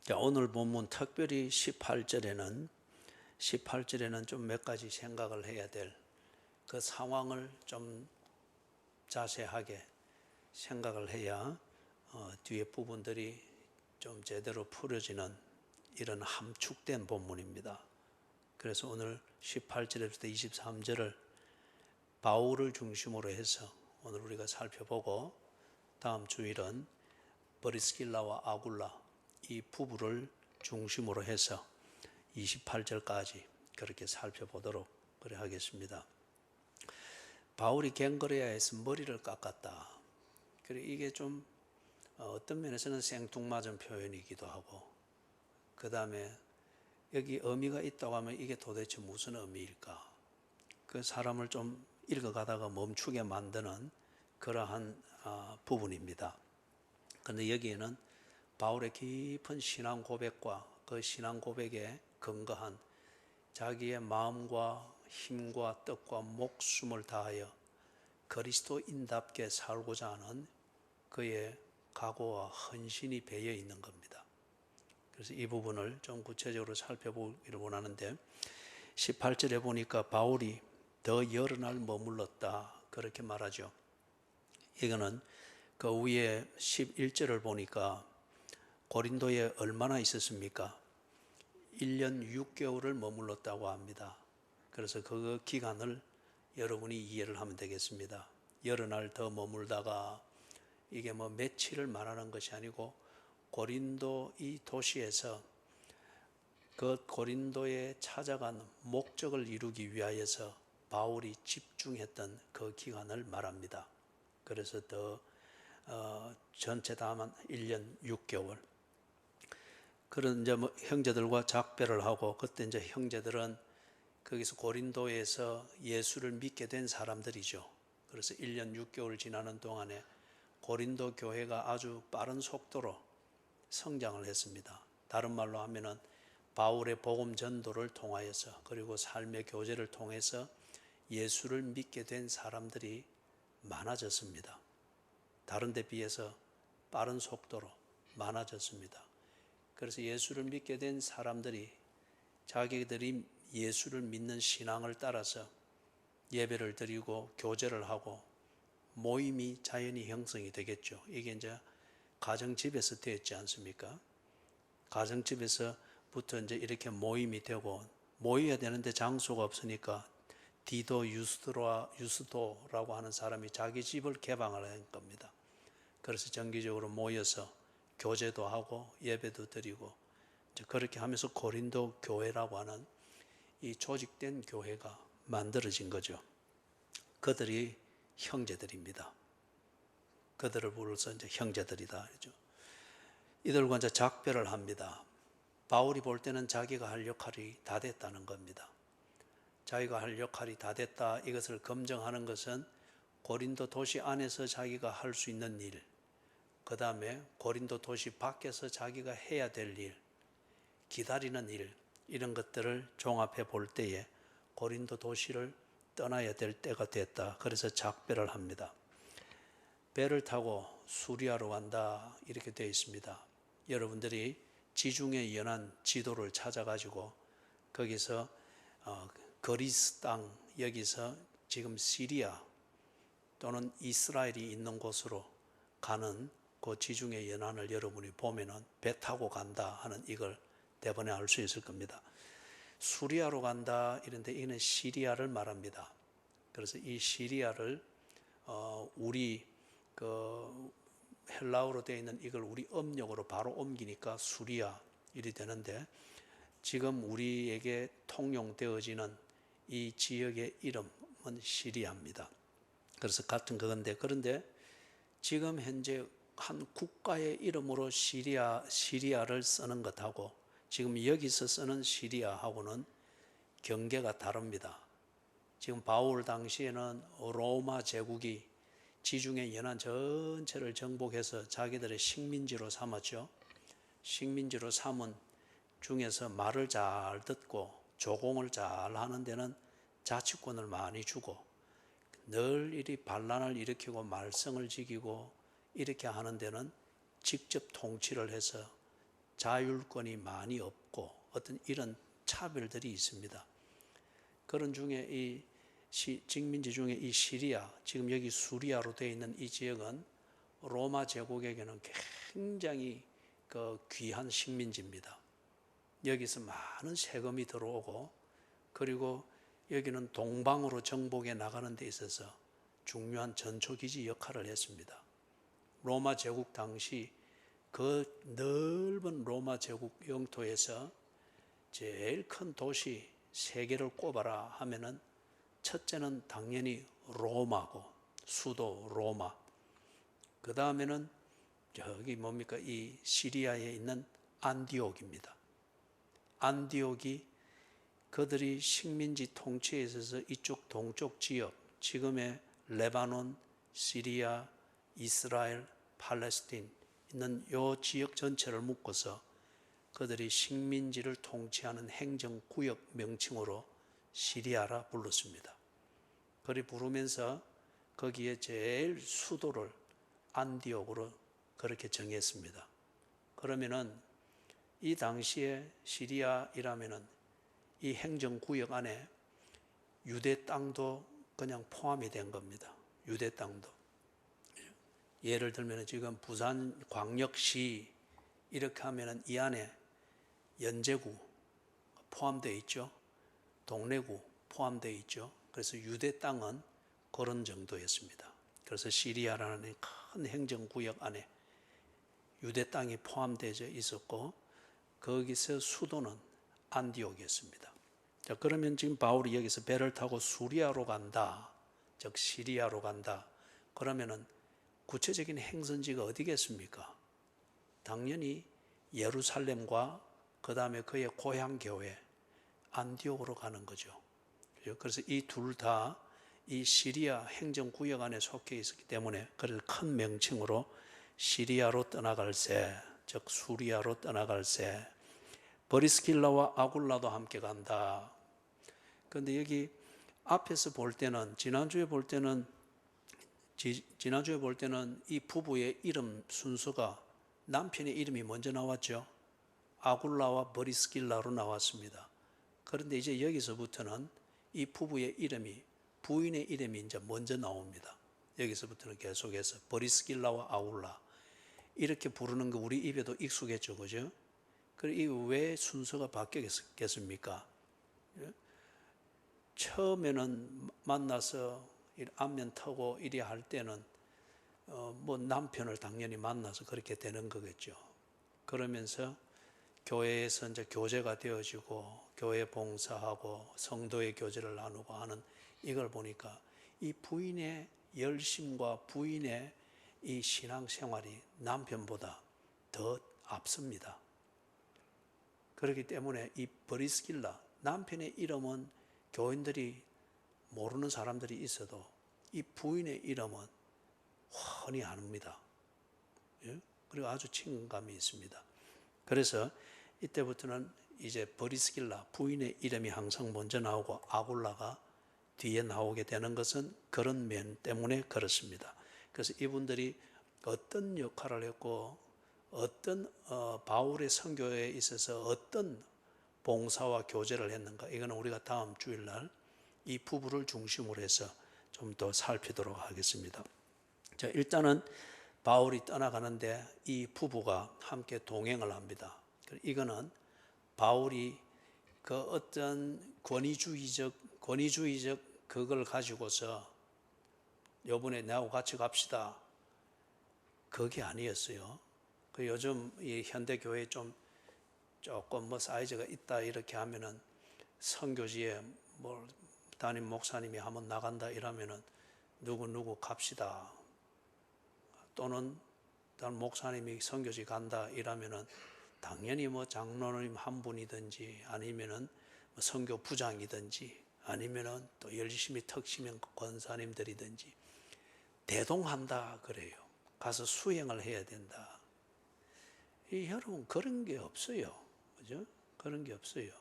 자, 오늘 본문 특별히 18절에는 좀 몇 가지 생각을 해야 될 그 상황을 좀 자세하게 생각을 해야 뒤에 부분들이 좀 제대로 풀어지는 이런 함축된 본문입니다. 그래서 오늘 18절에부터 23절을 바울을 중심으로 해서 오늘 우리가 살펴보고, 다음 주일은 브리스길라와 아굴라 이 부부를 중심으로 해서 28절까지 그렇게 살펴보도록 그래 하겠습니다. 바울이 갱거레아에서 머리를 깎았다. 그래, 이게 좀 어떤 면에서는 생뚱맞은 표현이기도 하고, 그 다음에 여기 의미가 있다고 하면 이게 도대체 무슨 의미일까? 그 사람을 좀 읽어가다가 멈추게 만드는 그러한 부분입니다. 그런데 여기에는 바울의 깊은 신앙 고백과 그 신앙 고백에 근거한 자기의 마음과 힘과 뜻과 목숨을 다하여 그리스도인답게 살고자 하는 그의 각오와 헌신이 배어 있는 겁니다. 그래서 이 부분을 좀 구체적으로 살펴보기를 원하는데, 18절에 보니까 바울이 더 여러 날 머물렀다 그렇게 말하죠. 이거는 그 위에 11절을 보니까 고린도에 얼마나 있었습니까? 1년 6개월을 머물렀다고 합니다. 그래서 그 기간을 여러분이 이해를 하면 되겠습니다. 여러 날 더 머물다가 이게 뭐 며칠을 말하는 것이 아니고, 고린도 이 도시에서 그 고린도에 찾아간 목적을 이루기 위하여서 바울이 집중했던 그 기간을 말합니다. 그래서 전체 다 하면 1년 6개월. 그런 이제 형제들과 작별을 하고, 그때 이제 형제들은 거기서 고린도에서 예수를 믿게 된 사람들이죠. 그래서 1년 6개월 지나는 동안에 고린도 교회가 아주 빠른 속도로 성장을 했습니다. 다른 말로 하면은 바울의 복음 전도를 통하여서, 그리고 삶의 교제를 통해서 예수를 믿게 된 사람들이 많아졌습니다. 다른 데 비해서 빠른 속도로 많아졌습니다. 그래서 예수를 믿게 된 사람들이 자기들이 예수를 믿는 신앙을 따라서 예배를 드리고 교제를 하고 모임이 자연히 형성이 되겠죠. 이게 이제 가정집에서 되었지 않습니까? 가정집에서부터 이제 이렇게 모임이 되고, 모여야 되는데 장소가 없으니까 디도 유스도라고 하는 사람이 자기 집을 개방을 한 겁니다. 그래서 정기적으로 모여서 교제도 하고 예배도 드리고, 그렇게 하면서 고린도 교회라고 하는 이 조직된 교회가 만들어진 거죠. 그들이 형제들입니다. 그들을 불러서 이제 형제들이다 그러죠. 이들과 이제 작별을 합니다. 바울이 볼 때는 자기가 할 역할이 다 됐다는 겁니다. 자기가 할 역할이 다 됐다, 이것을 검증하는 것은 고린도 도시 안에서 자기가 할 수 있는 일, 그 다음에 고린도 도시 밖에서 자기가 해야 될 일, 기다리는 일, 이런 것들을 종합해 볼 때에 고린도 도시를 떠나야 될 때가 됐다. 그래서 작별을 합니다. 배를 타고 수리아로 간다 이렇게 되어 있습니다. 여러분들이 지중해 연안 지도를 찾아가지고 거기서 그리스 땅, 여기서 지금 시리아 또는 이스라엘이 있는 곳으로 가는 그 지중해 연안을 여러분이 보면은 배 타고 간다 하는 이걸 대번에 알 수 있을 겁니다. 수리아로 간다 이런데 이는 시리아를 말합니다. 그래서 이 시리아를 우리 그 헬라어로 되어 있는 이걸 우리 음력으로 바로 옮기니까 수리아 일이 되는데, 지금 우리에게 통용되어지는 이 지역의 이름은 시리아입니다. 그래서 같은 그건데, 그런데 지금 현재 한 국가의 이름으로 시리아를 쓰는 것하고 지금 여기서 쓰는 시리아하고는 경계가 다릅니다. 지금 바울 당시에는 로마 제국이 지중해 연안 전체를 정복해서 자기들의 식민지로 삼았죠. 식민지로 삼은 중에서 말을 잘 듣고 조공을 잘 하는 데는 자치권을 많이 주고, 늘 이리 반란을 일으키고 말썽을 지키고 이렇게 하는 데는 직접 통치를 해서 자율권이 많이 없고 어떤 이런 차별들이 있습니다. 그런 중에 이 식민지 중에 이 시리아, 지금 여기 수리아로 되어 있는 이 지역은 로마 제국에게는 굉장히 그 귀한 식민지입니다. 여기서 많은 세금이 들어오고, 그리고 여기는 동방으로 정복해 나가는 데 있어서 중요한 전초기지 역할을 했습니다. 로마 제국 당시 그 넓은 로마 제국 영토에서 제일 큰 도시 세 개를 꼽아라 하면은 첫째는 당연히 로마고, 수도 로마. 그 다음에는 저기 뭡니까, 이 시리아에 있는 안디옥입니다. 안디옥이 그들이 식민지 통치에 있어서 이쪽 동쪽 지역, 지금의 레바논, 시리아, 이스라엘, 팔레스틴 있는 이 지역 전체를 묶어서 그들이 식민지를 통치하는 행정구역 명칭으로 시리아라 불렀습니다. 그리 부르면서 거기에 제일 수도를 안디옥으로 그렇게 정했습니다. 그러면은 이 당시에 시리아이라면은 이 행정구역 안에 유대 땅도 그냥 포함이 된 겁니다. 유대 땅도. 예를 들면 지금 부산 광역시 이렇게 하면은 이 안에 연제구 포함되어 있죠. 동래구 포함되어 있죠. 그래서 유대 땅은 그런 정도였습니다. 그래서 시리아라는 큰 행정구역 안에 유대 땅이 포함되어 있었고, 거기서 수도는 안디옥이었습니다. 자, 그러면 지금 바울이 여기서 배를 타고 수리아로 간다, 즉 시리아로 간다. 그러면은 구체적인 행선지가 어디겠습니까? 당연히 예루살렘과 그 다음에 그의 고향 교회 안디옥으로 가는 거죠. 그래서 이 둘 다 이 시리아 행정구역 안에 속해 있었기 때문에 그래서 큰 명칭으로 시리아로 떠나갈새, 즉 수리아로 떠나갈새, 브리스길라와 아굴라도 함께 간다. 그런데 여기 앞에서 볼 때는 지난주에 볼 때는 이 부부의 이름 순서가 남편의 이름이 먼저 나왔죠. 아굴라와 브리스길라로 나왔습니다. 그런데 이제 여기서부터는 이 부부의 이름이, 부인의 이름이 이제 먼저 나옵니다. 여기서부터는 계속해서 브리스길라와 아굴라 이렇게 부르는 거 우리 입에도 익숙했죠, 그죠? 그리고 왜 순서가 바뀌었겠습니까? 처음에는 만나서 안면 터고 이리 할 때는 뭐 남편을 당연히 만나서 그렇게 되는 거겠죠. 그러면서 교회에서 이제 교제가 되어지고 교회 봉사하고 성도의 교제를 나누고 하는 이걸 보니까 이 부인의 열심과 부인의 이 신앙생활이 남편보다 더 앞섭니다. 그렇기 때문에 이 브리스길라, 남편의 이름은 교인들이 모르는 사람들이 있어도 이 부인의 이름은 훤히 압니다. 그리고 아주 친근감이 있습니다. 그래서 이때부터는 이제 브리스길라, 부인의 이름이 항상 먼저 나오고 아굴라가 뒤에 나오게 되는 것은 그런 면 때문에 그렇습니다. 그래서 이분들이 어떤 역할을 했고 어떤 바울의 선교에 있어서 어떤 봉사와 교제를 했는가, 이거는 우리가 다음 주일날 이 부부를 중심으로 해서 좀 더 살피도록 하겠습니다. 자, 일단은 바울이 떠나가는데 이 부부가 함께 동행을 합니다. 이거는 바울이 그 어떤 권위주의적 그걸 가지고서 요번에 나하고 같이 갑시다, 그게 아니었어요. 그 요즘 이 현대 교회에 좀 조금 뭐 사이즈가 있다 이렇게 하면은 선교지에 뭐 담임 목사님이 한번 나간다 이러면은 누구 갑시다, 또는 다른 목사님이 선교지 간다 이러면은 당연히 뭐 장로님 한 분이든지 아니면은 뭐 선교 부장이든지 아니면은 또 열심히 턱시면 권사님들이든지 대동한다 그래요. 가서 수행을 해야 된다. 여러분 그런 게 없어요. 그죠? 그런 게 없어요.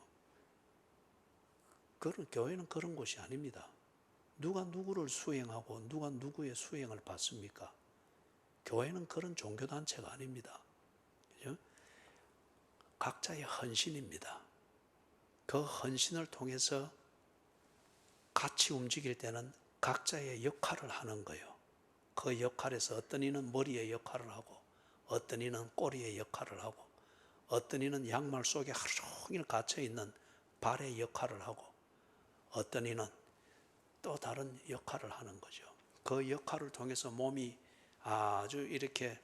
교회는 그런 곳이 아닙니다. 누가 누구를 수행하고 누가 누구의 수행을 받습니까? 교회는 그런 종교단체가 아닙니다. 그죠? 각자의 헌신입니다. 그 헌신을 통해서 같이 움직일 때는 각자의 역할을 하는 거예요. 그 역할에서 어떤 이는 머리의 역할을 하고, 어떤 이는 꼬리의 역할을 하고, 어떤 이는 양말 속에 하루 종일 갇혀 있는 발의 역할을 하고, 어떤 이는 또 다른 역할을 하는 거죠. 그 역할을 통해서 몸이 아주 이렇게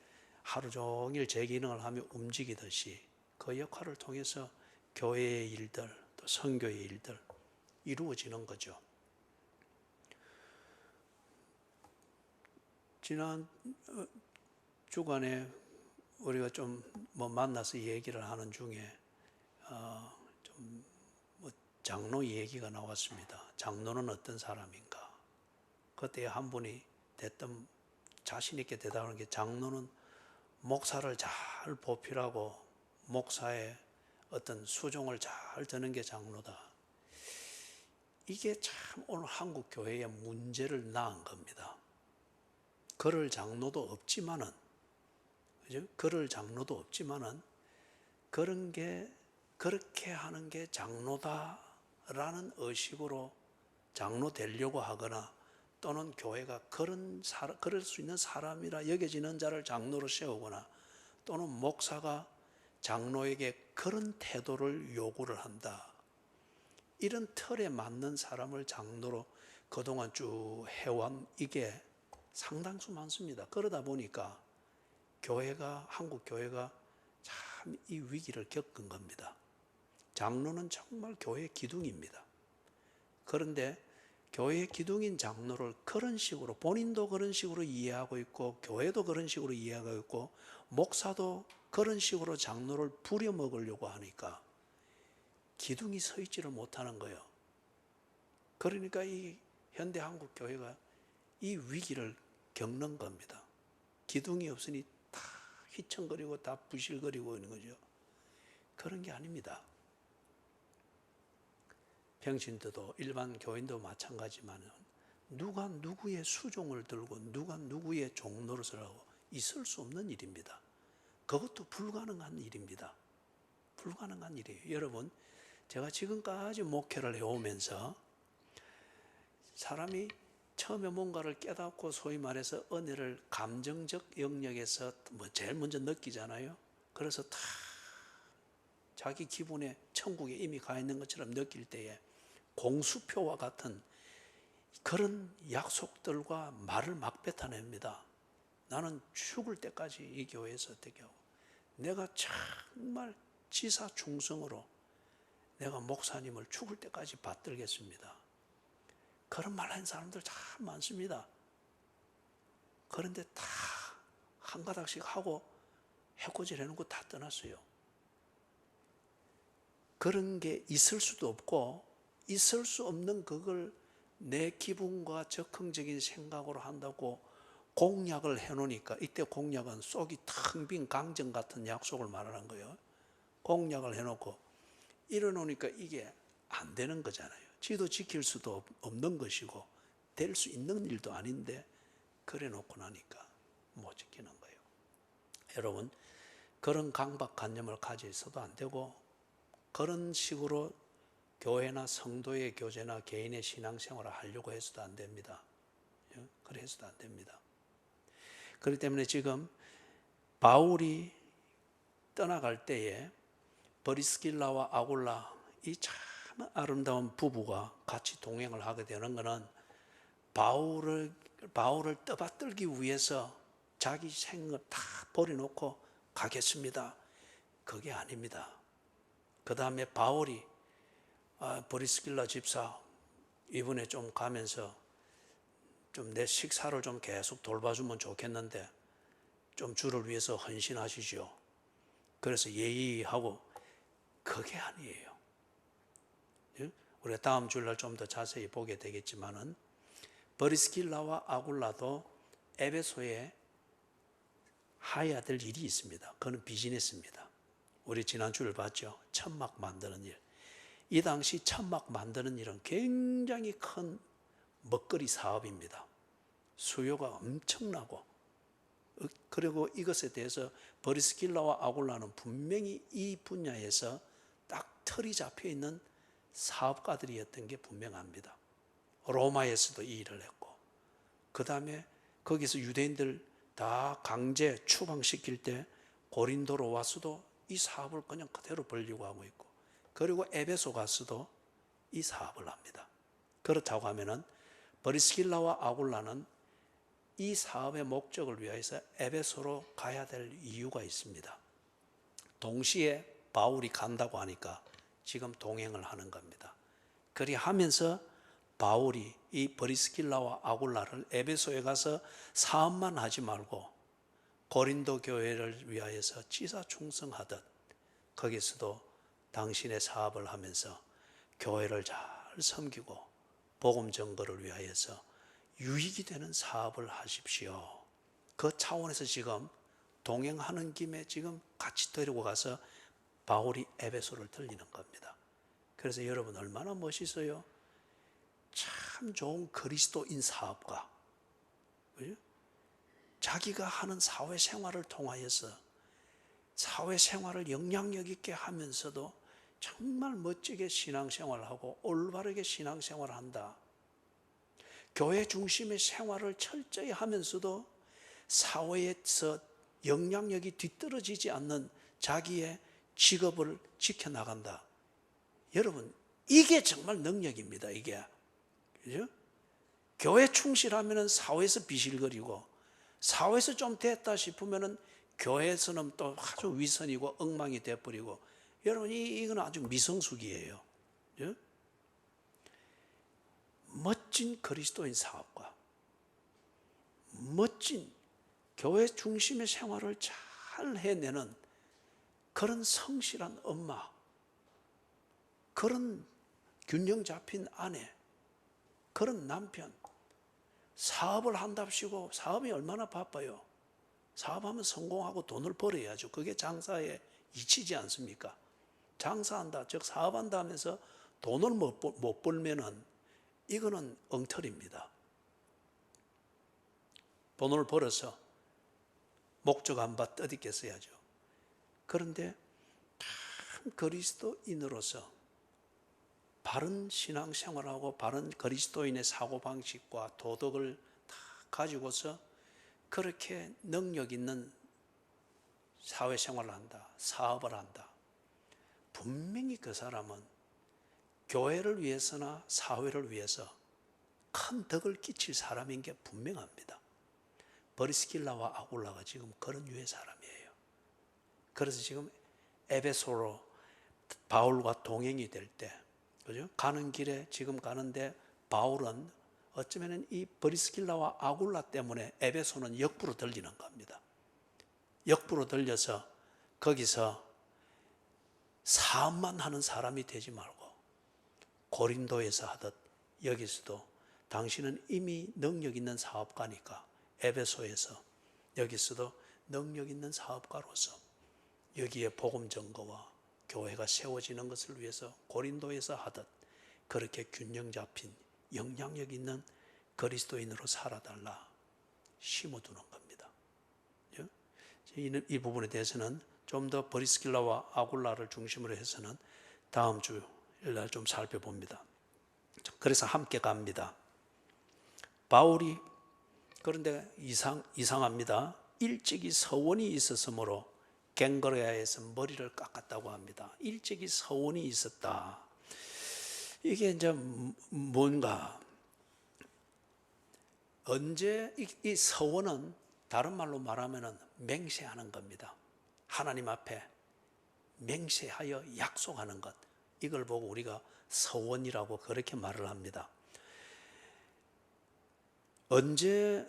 하루 종일 제 기능을 하며 움직이듯이 그 역할을 통해서 교회의 일들, 또 선교의 일들 이루어지는 거죠. 지난 주간에 우리가 좀 만나서 얘기를 하는 중에 좀 장로 얘기가 나왔습니다. 장로는 어떤 사람인가? 그때 한 분이 대뜸 자신 있게 대답하는 게, 장로는 목사를 잘 보필하고 목사의 어떤 수종을 잘 드는 게 장로다. 이게 참 오늘 한국 교회의 문제를 낳은 겁니다. 그럴 장로도 없지만은, 그죠? 그럴 장로도 없지만은 그런 게, 그렇게 하는 게 장로다라는 의식으로 장로 되려고 하거나, 또는 교회가 그럴 수 있는 사람이라 여겨지는 자를 장로로 세우거나, 또는 목사가 장로에게 그런 태도를 요구를 한다. 이런 틀에 맞는 사람을 장로로 그동안 쭉 해온 이게 상당수 많습니다. 그러다 보니까 한국 교회가 참 이 위기를 겪은 겁니다. 장로는 정말 교회의 기둥입니다. 그런데 교회의 기둥인 장로를 그런 식으로, 본인도 그런 식으로 이해하고 있고, 교회도 그런 식으로 이해하고 있고, 목사도 그런 식으로 장로를 부려먹으려고 하니까 기둥이 서 있지를 못하는 거예요. 그러니까 이 현대 한국 교회가 이 위기를 겪는 겁니다. 기둥이 없으니 다 휘청거리고 다 부실거리고 있는 거죠. 그런 게 아닙니다. 평신도도 일반 교인도 마찬가지지만 누가 누구의 수종을 들고 누가 누구의 종노릇을 하고 있을 수 없는 일입니다. 그것도 불가능한 일입니다. 불가능한 일이에요. 여러분, 제가 지금까지 목회를 해오면서 사람이 처음에 뭔가를 깨닫고 소위 말해서 은혜를 감정적 영역에서 제일 먼저 느끼잖아요. 그래서 다 자기 기분에 천국에 이미 가 있는 것처럼 느낄 때에 공수표와 같은 그런 약속들과 말을 막 뱉어냅니다. 나는 죽을 때까지 이 교회에서 어떻게 하고, 내가 정말 지사 충성으로 내가 목사님을 죽을 때까지 받들겠습니다. 그런 말 하는 사람들 참 많습니다. 그런데 다 한 가닥씩 하고 해코지 해놓고 다 떠났어요. 그런 게 있을 수도 없고, 있을 수 없는 그걸 내 기분과 적극적인 생각으로 한다고 공약을 해놓으니까, 이때 공약은 속이 텅 빈 강정 같은 약속을 말하는 거예요. 공약을 해놓고 이러놓으니까 이게 안 되는 거잖아요. 지도 지킬 수도 없는 것이고 될 수 있는 일도 아닌데 그래 놓고 나니까 못 지키는 거예요. 여러분, 그런 강박관념을 가지고 있어도 안 되고, 그런 식으로 교회나 성도의 교제나 개인의 신앙생활을 하려고 해서도 안 됩니다. 그래 해서도 안 됩니다. 그렇기 때문에 지금 바울이 떠나갈 때에 브리스길라와 아굴라, 이 참 아름다운 부부가 같이 동행을 하게 되는 것은 바울을 떠받들기 위해서 자기 생을 다 버려놓고 가겠습니다. 그게 아닙니다. 그 다음에 바울이 브리스길라 집사, 이번에 좀 가면서 좀 내 식사를 좀 계속 돌봐주면 좋겠는데 좀 주를 위해서 헌신하시죠. 그래서 예의하고, 그게 아니에요. 우리가 다음 주일날 좀 더 자세히 보게 되겠지만은, 브리스길라와 아굴라도 에베소에 해야 될 일이 있습니다. 그건 비즈니스입니다. 우리 지난 주를 봤죠. 천막 만드는 일. 이 당시 천막 만드는 일은 굉장히 큰 먹거리 사업입니다. 수요가 엄청나고 그리고 이것에 대해서 브리스길라와 아굴라는 분명히 이 분야에서 딱 틀이 잡혀 있는 사업가들이었던 게 분명합니다. 로마에서도 이 일을 했고, 그 다음에 거기서 유대인들 다 강제 추방시킬 때 고린도로 와서도 이 사업을 그냥 그대로 벌리고 하고 있고, 그리고 에베소 가서도 이 사업을 합니다. 그렇다고 하면은 브리스길라와 아굴라는 이 사업의 목적을 위해서 에베소로 가야 될 이유가 있습니다. 동시에 바울이 간다고 하니까 지금 동행을 하는 겁니다. 그리 하면서 바울이 이 브리스길라와 아굴라를 에베소에 가서 사업만 하지 말고 고린도 교회를 위하여서 지사 충성하듯 거기서도 당신의 사업을 하면서 교회를 잘 섬기고 복음 전거를 위하여서 유익이 되는 사업을 하십시오. 그 차원에서 지금 동행하는 김에 지금 같이 데리고 가서 바울이 에베소를 들리는 겁니다. 그래서 여러분 얼마나 멋있어요? 참 좋은 그리스도인 사업가, 그죠? 자기가 하는 사회생활을 통하여서 사회생활을 영향력 있게 하면서도 정말 멋지게 신앙생활을 하고 올바르게 신앙생활을 한다. 교회 중심의 생활을 철저히 하면서도 사회에서 영향력이 뒤떨어지지 않는 자기의 직업을 지켜나간다. 여러분, 이게 정말 능력입니다, 이게. 그죠? 교회 충실하면 사회에서 비실거리고, 사회에서 좀 됐다 싶으면 교회에서는 또 아주 위선이고 엉망이 돼버리고, 여러분, 이건 아주 미성숙이에요. 그죠? 멋진 그리스도인 사업가, 멋진 교회 중심의 생활을 잘 해내는 그런 성실한 엄마, 그런 균형 잡힌 아내, 그런 남편, 사업을 한답시고 사업이 얼마나 바빠요. 사업하면 성공하고 돈을 벌어야죠. 그게 장사의 이치지 않습니까? 장사한다, 즉 사업한다 하면서 돈을 못 벌면은 이거는 엉터리입니다. 돈을 벌어서 목적 안 봐 떠들게 써야죠. 그런데 참 그리스도인으로서 바른 신앙생활하고 바른 그리스도인의 사고방식과 도덕을 다 가지고서 그렇게 능력 있는 사회생활을 한다, 사업을 한다. 분명히 그 사람은 교회를 위해서나 사회를 위해서 큰 덕을 끼칠 사람인 게 분명합니다. 브리스길라와 아굴라가 지금 그런 유의 사람이에요. 그래서 지금 에베소로 바울과 동행이 될 때, 그죠? 가는 길에 지금 가는데 바울은 어쩌면 이 브리스길라와 아굴라 때문에 에베소는 역부로 들리는 겁니다. 역부로 들려서 거기서 사업만 하는 사람이 되지 말고 고린도에서 하듯 여기서도 당신은 이미 능력 있는 사업가니까 에베소에서 여기서도 능력 있는 사업가로서 여기에 복음 전거와 교회가 세워지는 것을 위해서 고린도에서 하듯 그렇게 균형 잡힌 영향력 있는 그리스도인으로 살아달라 심어두는 겁니다. 이 부분에 대해서는 좀 더 브리스길라와 아굴라를 중심으로 해서는 다음 주일날 좀 살펴봅니다. 그래서 함께 갑니다. 바울이 그런데 이상합니다. 일찍이 서원이 있었으므로 갱거레아에서 머리를 깎았다고 합니다. 일찍이 서원이 있었다. 이게 이제 뭔가 언제 이 서원은 다른 말로 말하면 맹세하는 겁니다. 하나님 앞에 맹세하여 약속하는 것. 이걸 보고 우리가 서원이라고 그렇게 말을 합니다. 언제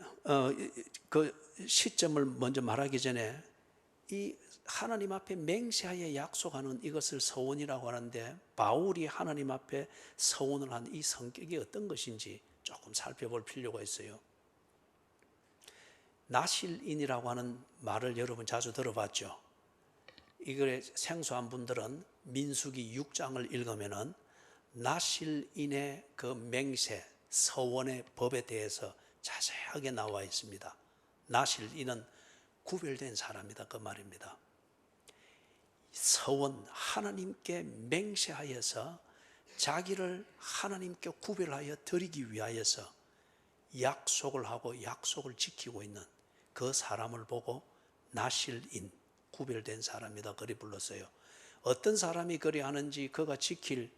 그 시점을 먼저 말하기 전에 이 하나님 앞에 맹세하여 약속하는 이것을 서원이라고 하는데 바울이 하나님 앞에 서원을 한 이 성격이 어떤 것인지 조금 살펴볼 필요가 있어요. 나실인이라고 하는 말을 여러분 자주 들어봤죠. 이걸 생소한 분들은 민수기 6장을 읽으면은 나실인의 그 맹세, 서원의 법에 대해서 자세하게 나와 있습니다. 나실인은 구별된 사람이다 그 말입니다. 서원, 하나님께 맹세하여서 자기를 하나님께 구별하여 드리기 위하여서 약속을 하고 약속을 지키고 있는 그 사람을 보고 나실인, 구별된 사람이다 그리 불렀어요. 어떤 사람이 그리 하는지, 그가 지킬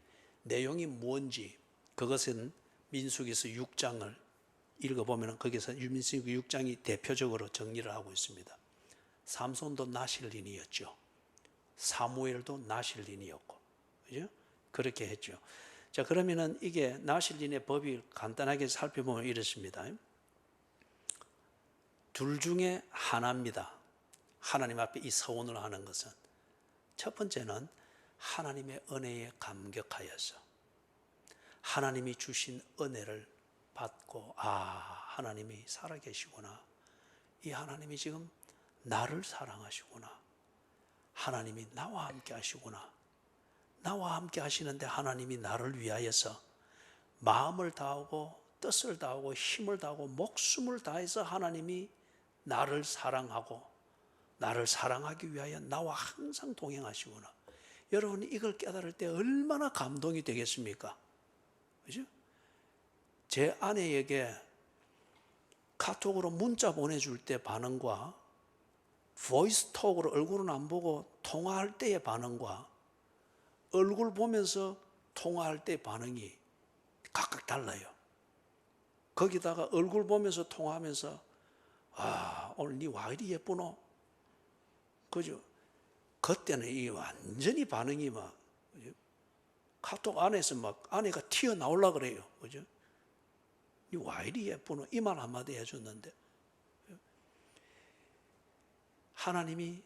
내용이 뭔지, 그것은 민수기서 6장을 읽어보면 거기서 민수기 6장이 대표적으로 정리를 하고 있습니다. 삼손도 나실인이었죠. 사무엘도 나실인이었고, 그죠? 그렇게 했죠. 자, 그러면은 이게 나실인의 법이 간단하게 살펴보면 이렇습니다. 둘 중에 하나입니다. 하나님 앞에 이 서원을 하는 것은 첫 번째는 하나님의 은혜에 감격하여서 하나님이 주신 은혜를 받고, 하나님이 살아계시구나, 이 하나님이 지금 나를 사랑하시구나, 하나님이 나와 함께 하시구나, 나와 함께 하시는데 하나님이 나를 위하여서 마음을 다하고 뜻을 다하고 힘을 다하고 목숨을 다해서 하나님이 나를 사랑하고 나를 사랑하기 위하여 나와 항상 동행하시구나. 여러분, 이걸 깨달을 때 얼마나 감동이 되겠습니까? 그죠? 제 아내에게 카톡으로 문자 보내줄 때 반응과 보이스톡으로 얼굴은 안 보고 통화할 때의 반응과 얼굴 보면서 통화할 때 반응이 각각 달라요. 거기다가 얼굴 보면서 통화하면서 오늘 니 와 이리 예쁘노? 그죠? 그때는 이 완전히 반응이 막, 그죠? 카톡 안에서 막 아내가 튀어나오려고 그래요. 그죠? 니 와 이리 예쁘노? 이 말 한마디 해줬는데, 하나님이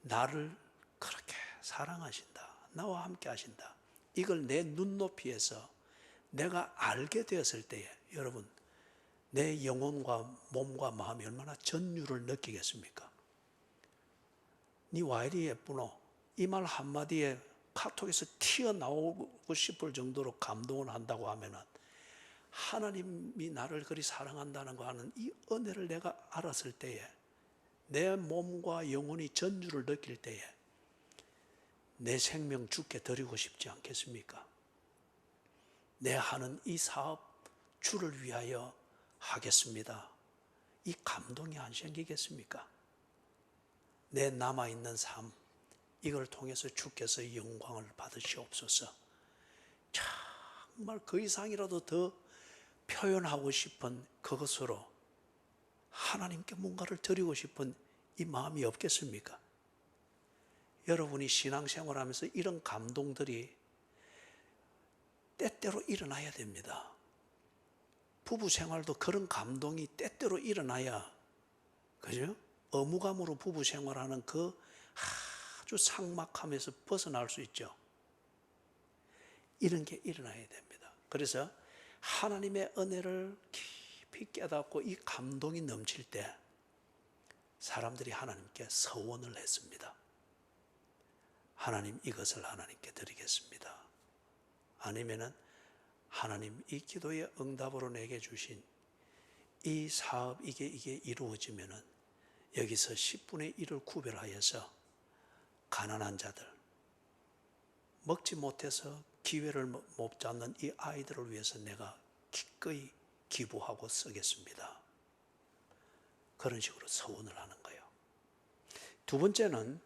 나를 그렇게 사랑하신다, 나와 함께 하신다, 이걸 내 눈높이에서 내가 알게 되었을 때에 여러분, 내 영혼과 몸과 마음이 얼마나 전율을 느끼겠습니까? 니 와 이리 예쁘노? 이 말 한마디에 카톡에서 튀어나오고 싶을 정도로 감동을 한다고 하면은, 하나님이 나를 그리 사랑한다는 거 하는 이 은혜를 내가 알았을 때에, 내 몸과 영혼이 전율을 느낄 때에 내 생명 주께 드리고 싶지 않겠습니까? 내 하는 이 사업 주를 위하여 하겠습니다, 이 감동이 안 생기겠습니까? 내 남아있는 삶, 이걸 통해서 주께서 영광을 받으시옵소서. 정말 그 이상이라도 더 표현하고 싶은 그것으로 하나님께 뭔가를 드리고 싶은 이 마음이 없겠습니까? 여러분이 신앙생활하면서 이런 감동들이 때때로 일어나야 됩니다. 부부 생활도 그런 감동이 때때로 일어나야, 그죠? 어무감으로 부부 생활하는 그 아주 삭막함에서 벗어날 수 있죠. 이런 게 일어나야 됩니다. 그래서 하나님의 은혜를 깊이 깨닫고 이 감동이 넘칠 때 사람들이 하나님께 서원을 했습니다. 하나님, 이것을 하나님께 드리겠습니다. 아니면은 하나님, 이 기도의 응답으로 내게 주신 이 사업, 이게 이루어지면은 여기서 10분의 1을 구별하여서 가난한 자들, 먹지 못해서 기회를 못 잡는 이 아이들을 위해서 내가 기꺼이 기부하고 쓰겠습니다. 그런 식으로 서원을 하는 거예요. 두 번째는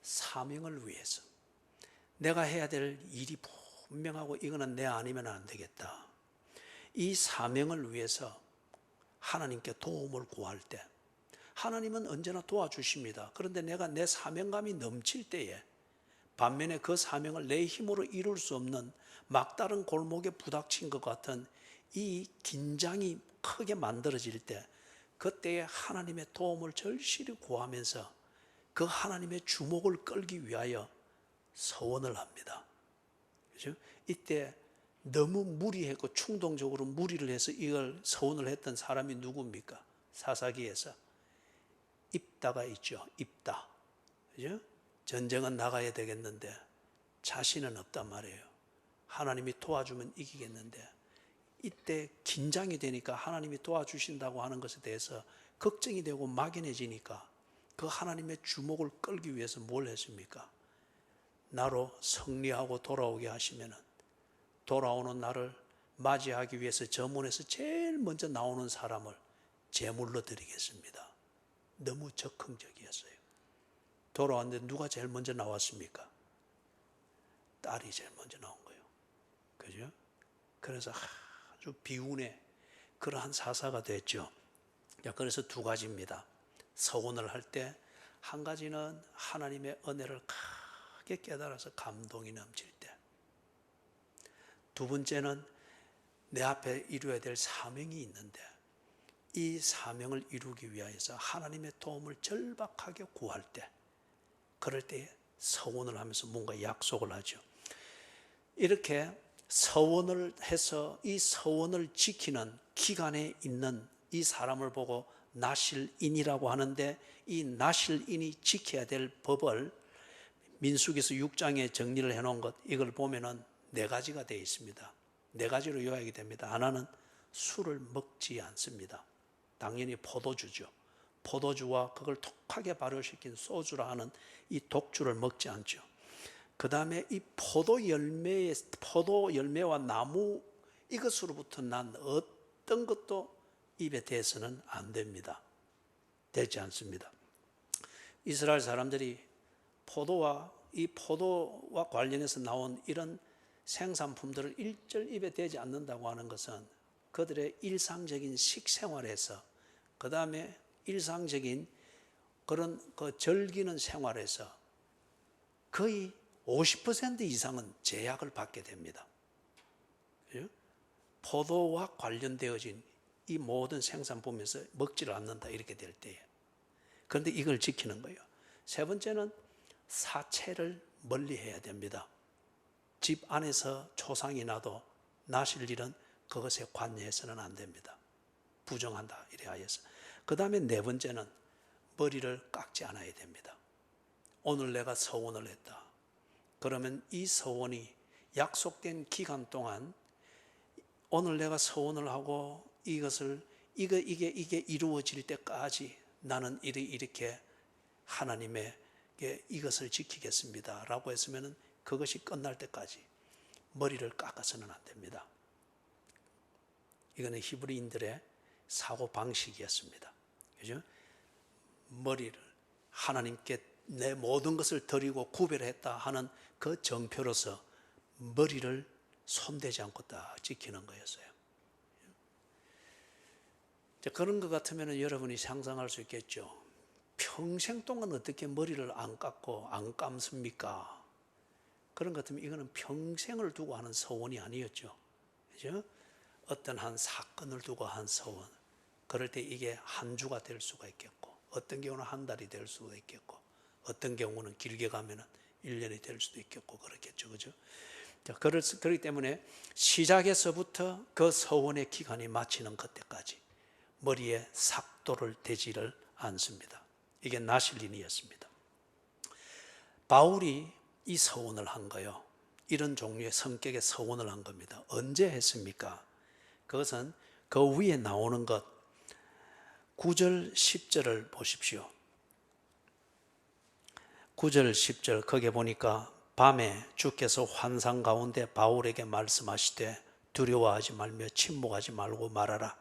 사명을 위해서, 내가 해야 될 일이 분명하고 이거는 내 아니면 안 되겠다, 이 사명을 위해서 하나님께 도움을 구할 때 하나님은 언제나 도와주십니다. 그런데 내가 내 사명감이 넘칠 때에, 반면에 그 사명을 내 힘으로 이룰 수 없는 막다른 골목에 부닥친 것 같은 이 긴장이 크게 만들어질 때, 그때에 하나님의 도움을 절실히 구하면서 그 하나님의 주목을 끌기 위하여 서원을 합니다. 그죠? 이때 너무 무리했고 충동적으로 무리를 해서 이걸 서원을 했던 사람이 누굽니까? 사사기에서 입다가 있죠. 입다. 그죠? 전쟁은 나가야 되겠는데 자신은 없단 말이에요. 하나님이 도와주면 이기겠는데, 이때 긴장이 되니까 하나님이 도와주신다고 하는 것에 대해서 걱정이 되고 막연해지니까 그 하나님의 주목을 끌기 위해서 뭘 했습니까? 나로 승리하고 돌아오게 하시면은 돌아오는 나를 맞이하기 위해서 저 문에서 제일 먼저 나오는 사람을 제물로 드리겠습니다. 너무 적극적이었어요. 돌아왔는데 누가 제일 먼저 나왔습니까? 딸이 제일 먼저 나온 거예요. 그죠? 그래서 아주 비운의 그러한 사사가 됐죠. 그래서 두 가지입니다. 서원을 할 때 한 가지는 하나님의 은혜를 크게 깨달아서 감동이 넘칠 때, 두 번째는 내 앞에 이루어야 될 사명이 있는데 이 사명을 이루기 위하여서 하나님의 도움을 절박하게 구할 때, 그럴 때 서원을 하면서 뭔가 약속을 하죠. 이렇게 서원을 해서 이 서원을 지키는 기간에 있는 이 사람을 보고 나실인이라고 하는데, 이 나실인이 지켜야 될 법을 민수기서 6장에 정리를 해놓은 것, 이걸 보면은 네 가지가 되어 있습니다. 네 가지로 요약이 됩니다. 하나는 술을 먹지 않습니다. 당연히 포도주죠. 포도주와 그걸 독하게 발효시킨 소주라 하는 이 독주를 먹지 않죠. 그 다음에 이 포도 열매와 나무, 이것으로부터 난 어떤 것도 입에 대서는 안 됩니다. 되지 않습니다. 이스라엘 사람들이 포도와 관련해서 나온 이런 생산품들을 일절 입에 대지 않는다고 하는 것은 그들의 일상적인 식생활에서, 그 다음에 일상적인 그런 즐기는 생활에서 거의 50% 이상은 제약을 받게 됩니다. 포도와 관련되어진 이 모든 생산품에서 먹지를 않는다, 이렇게 될 때에. 그런데 이걸 지키는 거예요. 세 번째는 사체를 멀리 해야 됩니다. 집 안에서 초상이 나도 나실 일은 그것에 관여해서는 안 됩니다. 부정한다, 이래 하여서. 그 다음에 네 번째는 머리를 깎지 않아야 됩니다. 오늘 내가 서원을 했다. 그러면 이 서원이 약속된 기간 동안, 오늘 내가 서원을 하고 이게 이루어질 때까지 나는 이렇게 하나님에게 이것을 지키겠습니다 라고 했으면 그것이 끝날 때까지 머리를 깎아서는 안 됩니다. 이거는 히브리인들의 사고 방식이었습니다. 그죠? 머리를 하나님께 내 모든 것을 드리고 구별했다 하는 그 정표로서 머리를 손대지 않고 딱 지키는 거였어요. 그런 것 같으면 여러분이 상상할 수 있겠죠. 평생 동안 어떻게 머리를 안 깎고 안 감습니까? 그런 것 같으면 이거는 평생을 두고 하는 서원이 아니었죠. 그죠? 어떤 한 사건을 두고 한 서원. 그럴 때 이게 한 주가 될 수가 있겠고, 어떤 경우는 한 달이 될 수도 있겠고, 어떤 경우는 길게 가면 1년이 될 수도 있겠고, 그렇겠죠. 그죠? 그렇기 때문에 시작에서부터 그 서원의 기간이 마치는 그때까지 머리에 삭도를 대지를 않습니다. 이게 나실린이었습니다. 바울이 이 서원을 한 거요. 이런 종류의 성격의 서원을 한 겁니다. 언제 했습니까? 그것은 그 위에 나오는 것, 9절 10절을 보십시오. 9절 10절 거기에 보니까 밤에 주께서 환상 가운데 바울에게 말씀하시되 두려워하지 말며 침묵하지 말고 말하라.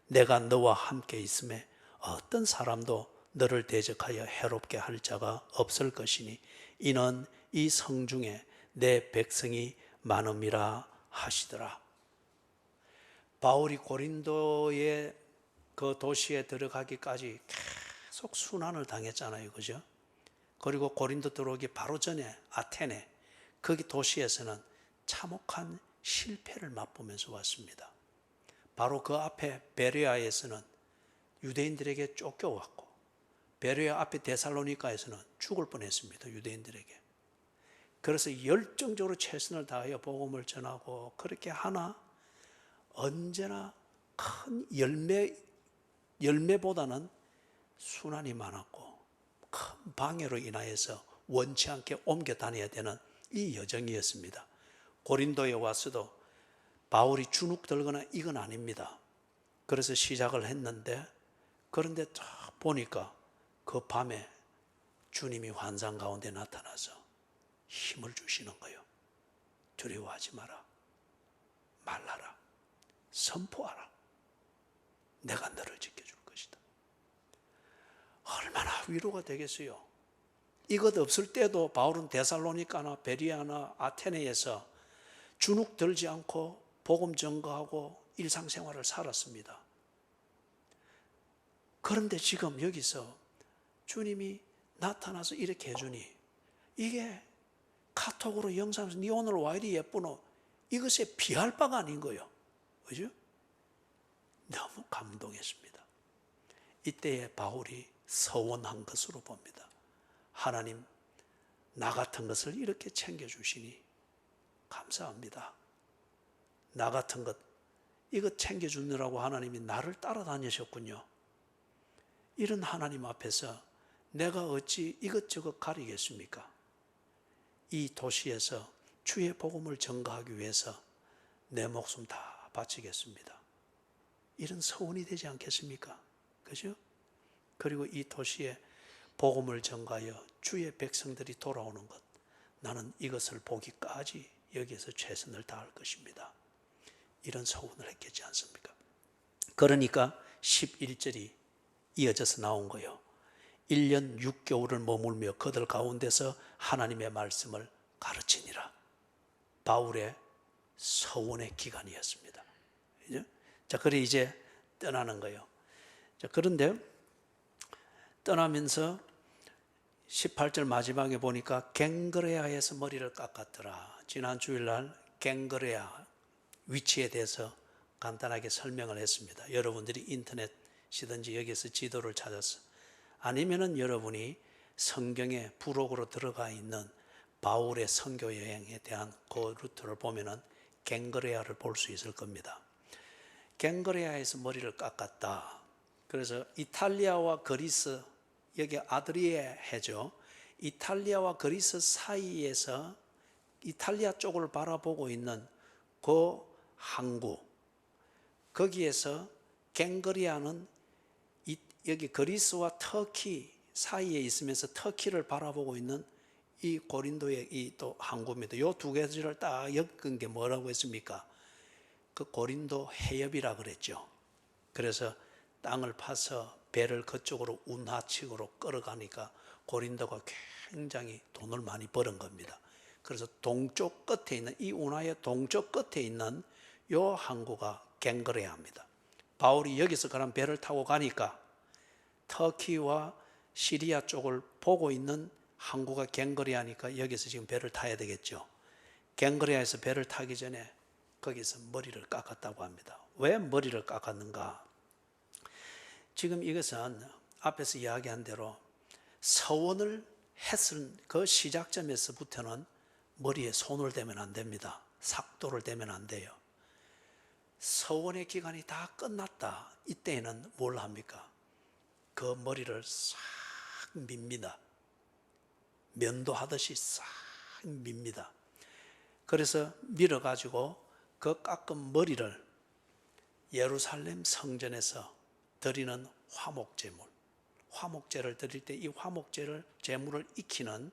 내가 너와 함께 있음에 어떤 사람도 너를 대적하여 해롭게 할 자가 없을 것이니 이는 이 성중에 내 백성이 많음이라 하시더라. 바울이 고린도의 그 도시에 들어가기까지 계속 순환을 당했잖아요. 그죠? 그리고 고린도 들어오기 바로 전에 아테네, 거기 도시에서는 참혹한 실패를 맛보면서 왔습니다. 바로 그 앞에 베레아에서는 유대인들에게 쫓겨왔고, 베레아 앞에 데살로니가에서는 죽을 뻔했습니다. 유대인들에게. 그래서 열정적으로 최선을 다하여 복음을 전하고 그렇게 하나 언제나 큰 열매보다는 순환이 많았고 큰 방해로 인하여서 원치 않게 옮겨 다녀야 되는 이 여정이었습니다. 고린도에 와서도 바울이 주눅 들거나 이건 아닙니다. 그래서 시작을 했는데 그런데 딱 보니까 그 밤에 주님이 환상 가운데 나타나서 힘을 주시는 거예요. 두려워하지 마라. 말라라. 선포하라. 내가 너를 지켜줄 것이다. 얼마나 위로가 되겠어요. 이것 없을 때도 바울은 데살로니가나 베리아나 아테네에서 주눅 들지 않고 복음 전거하고 일상생활을 살았습니다. 그런데 지금 여기서 주님이 나타나서 이렇게 해주니 이게 카톡으로 영상에서 네 오늘 와 이리 예쁘노 이것에 비할 바가 아닌 거예요. 그죠? 너무 감동했습니다. 이때에 바울이 서원한 것으로 봅니다. 하나님, 나 같은 것을 이렇게 챙겨주시니 감사합니다. 나 같은 것, 이것 챙겨주느라고 하나님이 나를 따라다니셨군요. 이런 하나님 앞에서 내가 어찌 이것저것 가리겠습니까? 이 도시에서 주의 복음을 전가하기 위해서 내 목숨 다 바치겠습니다. 이런 서원이 되지 않겠습니까? 그죠? 그리고 이 도시에 복음을 전가하여 주의 백성들이 돌아오는 것, 나는 이것을 보기까지 여기에서 최선을 다할 것입니다. 이런 서원을 했겠지 않습니까? 그러니까 11절이 이어져서 나온 거예요. 1년 6개월을 머물며 그들 가운데서 하나님의 말씀을 가르치니라. 바울의 서원의 기간이었습니다. 자, 그래 이제 떠나는 거예요. 자, 그런데 떠나면서 18절 마지막에 보니까 갱그레아에서 머리를 깎았더라. 지난 주일날 갱그레아 위치에 대해서 간단하게 설명을 했습니다. 여러분들이 인터넷이든지 여기서 지도를 찾아서 아니면은 여러분이 성경의 부록으로 들어가 있는 바울의 선교 여행에 대한 그 루트를 보면은 갱그레아를 볼 수 있을 겁니다. 갱그레아에서 머리를 깎았다. 그래서 이탈리아와 그리스, 여기 아드리에 해죠. 이탈리아와 그리스 사이에서 이탈리아 쪽을 바라보고 있는 그 항구, 거기에서 갱그레아는 여기 그리스와 터키 사이에 있으면서 터키를 바라보고 있는 이 고린도의 이 또 항구입니다. 이 두 가지를 딱 엮은 게 뭐라고 했습니까? 그 고린도 해협이라 그랬죠. 그래서 땅을 파서 배를 그쪽으로 운하측으로 끌어가니까 고린도가 굉장히 돈을 많이 버는 겁니다. 그래서 동쪽 끝에 있는 이 운하의 동쪽 끝에 있는 이 항구가 갱그레아입니다. 바울이 여기서 그런 배를 타고 가니까 터키와 시리아 쪽을 보고 있는 항구가 갱그레아니까 여기서 지금 배를 타야 되겠죠. 갱그레아에서 배를 타기 전에 거기서 머리를 깎았다고 합니다. 왜 머리를 깎았는가? 지금 이것은 앞에서 이야기한 대로 서원을 했을 그 시작점에서부터는 머리에 손을 대면 안 됩니다. 삭도를 대면 안 돼요. 서원의 기간이 다 끝났다. 이때에는 뭘 합니까? 그 머리를 싹 밉니다. 면도하듯이 싹 밉니다. 그래서 밀어가지고 그 깎은 머리를 예루살렘 성전에서 드리는 화목제물, 화목제를 드릴 때 이 화목제를 제물을 익히는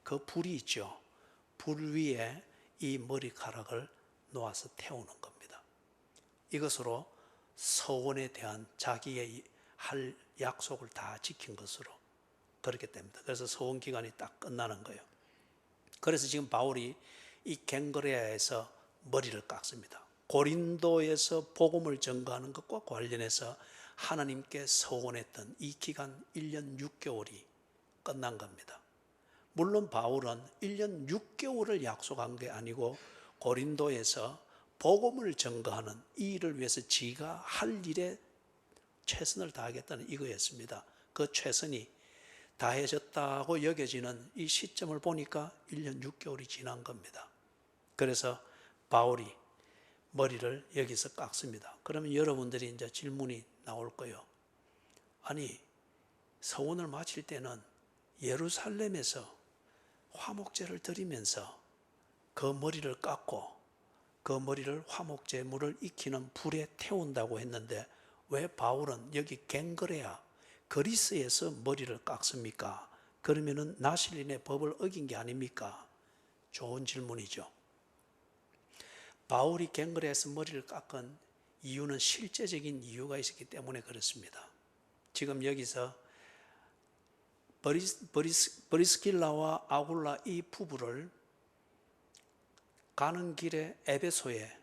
그 불이 있죠. 불 위에 이 머리카락을 놓아서 태우는 겁니다. 이것으로 서원에 대한 자기의 할 약속을 다 지킨 것으로 그렇게 됩니다. 그래서 서원 기간이 딱 끝나는 거예요. 그래서 지금 바울이 이 갱그레아에서 머리를 깎습니다. 고린도에서 복음을 전가하는 것과 관련해서 하나님께 서원했던 이 기간 1년 6개월이 끝난 겁니다. 물론 바울은 1년 6개월을 약속한 게 아니고 고린도에서 복음을 전가하는 이 일을 위해서 지가 할 일에 최선을 다하겠다는 이거였습니다. 그 최선이 다해졌다고 여겨지는 이 시점을 보니까 1년 6개월이 지난 겁니다. 그래서 바울이 머리를 여기서 깎습니다. 그러면 여러분들이 이제 질문이 나올 거예요. 아니, 서원을 마칠 때는 예루살렘에서 화목제를 드리면서 그 머리를 깎고 그 머리를 화목제물을 익히는 불에 태운다고 했는데 왜 바울은 여기 갱그레아 그리스에서 머리를 깎습니까? 그러면은 나실린의 법을 어긴 게 아닙니까? 좋은 질문이죠. 바울이 갱그레에서 머리를 깎은 이유는 실제적인 이유가 있었기 때문에 그렇습니다. 지금 여기서 브리스길라와 아굴라 이 부부를 가는 길에 에베소에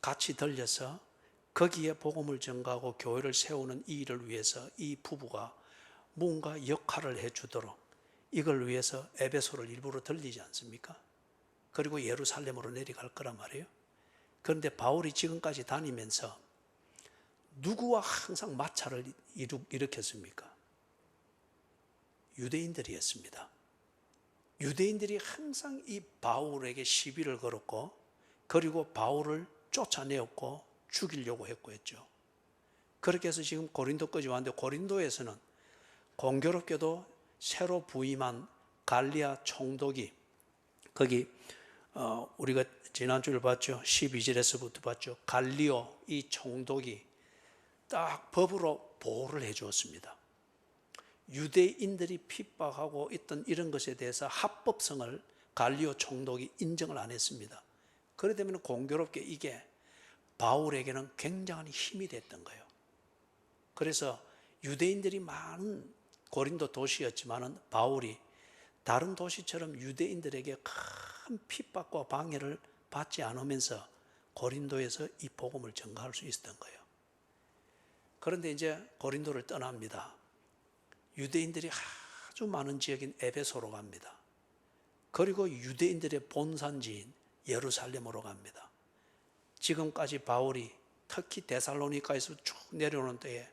같이 들려서 거기에 복음을 전가하고 교회를 세우는 이 일을 위해서 이 부부가 뭔가 역할을 해주도록 이걸 위해서 에베소를 일부러 들리지 않습니까? 그리고 예루살렘으로 내려갈 거란 말이에요. 그런데 바울이 지금까지 다니면서 누구와 항상 마찰을 일으켰습니까? 유대인들이었습니다. 유대인들이 항상 이 바울에게 시비를 걸었고 그리고 바울을 쫓아내었고 죽이려고 했고 했죠. 그렇게 해서 지금 고린도까지 왔는데 고린도에서는 공교롭게도 새로 부임한 갈리아 총독이 거기 우리가 지난주에 봤죠. 12절에서부터 봤죠. 갈리오 이 총독이 딱 법으로 보호를 해 주었습니다. 유대인들이 핍박하고 있던 이런 것에 대해서 합법성을 갈리오 총독이 인정을 안 했습니다. 그러다 보면 공교롭게 이게 바울에게는 굉장한 힘이 됐던 거예요. 그래서 유대인들이 많은 고린도 도시였지만은 바울이 다른 도시처럼 유대인들에게 큰 핍박과 방해를 받지 않으면서 고린도에서 이 복음을 전가할 수 있었던 거예요. 그런데 이제 고린도를 떠납니다. 유대인들이 아주 많은 지역인 에베소로 갑니다. 그리고 유대인들의 본산지인 예루살렘으로 갑니다. 지금까지 바울이 특히 데살로니가에서 쭉 내려오는 때에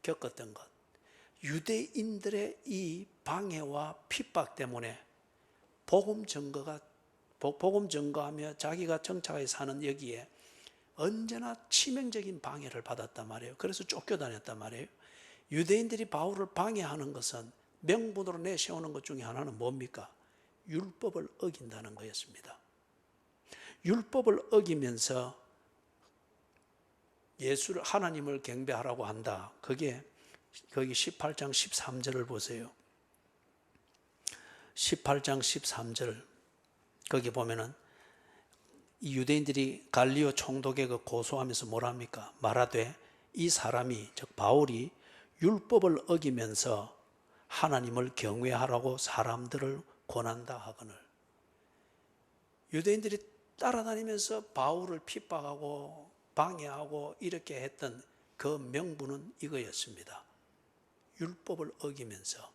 겪었던 것, 유대인들의 이 방해와 핍박 때문에 복음 전거하며 자기가 정착해 사는 여기에 언제나 치명적인 방해를 받았단 말이에요. 그래서 쫓겨다녔단 말이에요. 유대인들이 바울을 방해하는 것은 명분으로 내세우는 것 중에 하나는 뭡니까? 율법을 어긴다는 거였습니다. 율법을 어기면서 예수를 하나님을 경배하라고 한다. 거기 18장 13절을 보세요. 18장 13절 거기 보면은 이 유대인들이 갈리오 총독에게 고소하면서 뭐라 합니까? 말하되 이 사람이 즉 바울이 율법을 어기면서 하나님을 경외하라고 사람들을 권한다 하거늘. 유대인들이 따라다니면서 바울을 핍박하고 방해하고 이렇게 했던 그 명분은 이거였습니다. 율법을 어기면서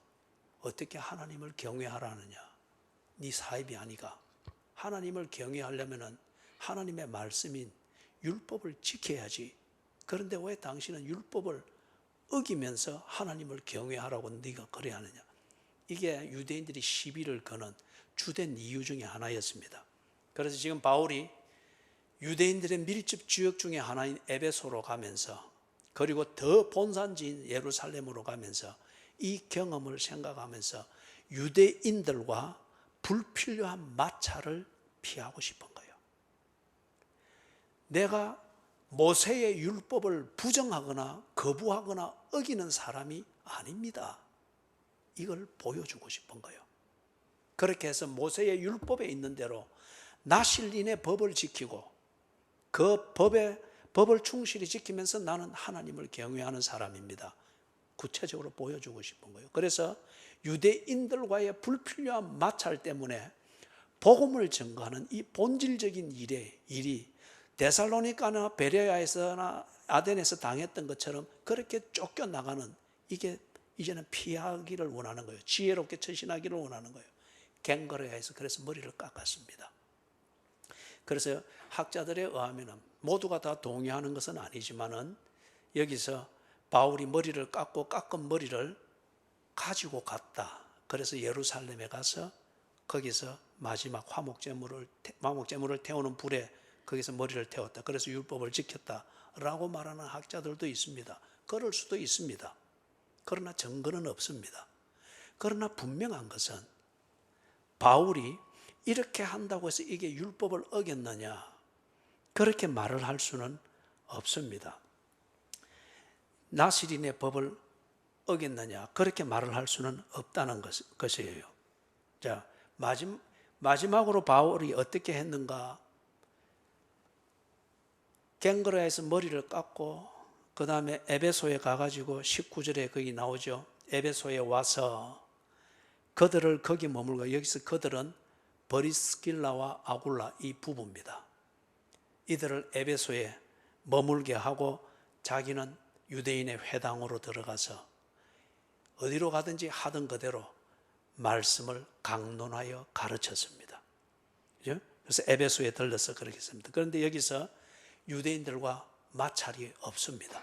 어떻게 하나님을 경외하라느냐? 네 사입이 아니가. 하나님을 경외하려면은 하나님의 말씀인 율법을 지켜야지. 그런데 왜 당신은 율법을 어기면서 하나님을 경외하라고 네가 그래 하느냐? 이게 유대인들이 시비를 거는 주된 이유 중에 하나였습니다. 그래서 지금 바울이 유대인들의 밀집 지역 중에 하나인 에베소로 가면서 그리고 더 본산지인 예루살렘으로 가면서 이 경험을 생각하면서 유대인들과 불필요한 마찰을 피하고 싶은 거예요. 내가 모세의 율법을 부정하거나 거부하거나 어기는 사람이 아닙니다. 이걸 보여주고 싶은 거예요. 그렇게 해서 모세의 율법에 있는 대로 나실린의 법을 지키고 그 법을 충실히 지키면서 나는 하나님을 경외하는 사람입니다. 구체적으로 보여주고 싶은 거예요. 그래서 유대인들과의 불필요한 마찰 때문에 복음을 전가하는 이 본질적인 일이 데살로니가나 베레아에서나 아덴에서 당했던 것처럼 그렇게 쫓겨나가는 이게 이제는 피하기를 원하는 거예요. 지혜롭게 처신하기를 원하는 거예요. 갱거레아에서 그래서 머리를 깎았습니다. 그래서 학자들에 의하면 모두가 다 동의하는 것은 아니지만은 여기서 바울이 머리를 깎고 깎은 머리를 가지고 갔다. 그래서 예루살렘에 가서 거기서 마지막 화목제물을 태우는 불에 거기서 머리를 태웠다. 그래서 율법을 지켰다라고 말하는 학자들도 있습니다. 그럴 수도 있습니다. 그러나 증거는 없습니다. 그러나 분명한 것은 바울이 이렇게 한다고 해서 이게 율법을 어겼느냐 그렇게 말을 할 수는 없습니다. 나실인의 법을 어겼느냐, 그렇게 말을 할 수는 없다는 것이에요. 자, 마지막으로 바울이 어떻게 했는가? 갱그라에서 머리를 깎고 그 다음에 에베소에 가가지고 19절에 거기 나오죠. 에베소에 와서 그들을 거기 머물고, 여기서 그들은 브리스길라와 아굴라 이 부부입니다. 이들을 에베소에 머물게 하고 자기는 유대인의 회당으로 들어가서 어디로 가든지 하던 그대로 말씀을 강론하여 가르쳤습니다. 그죠? 그래서 에베소에 들러서 그렇게 했습니다. 그런데 여기서 유대인들과 마찰이 없습니다.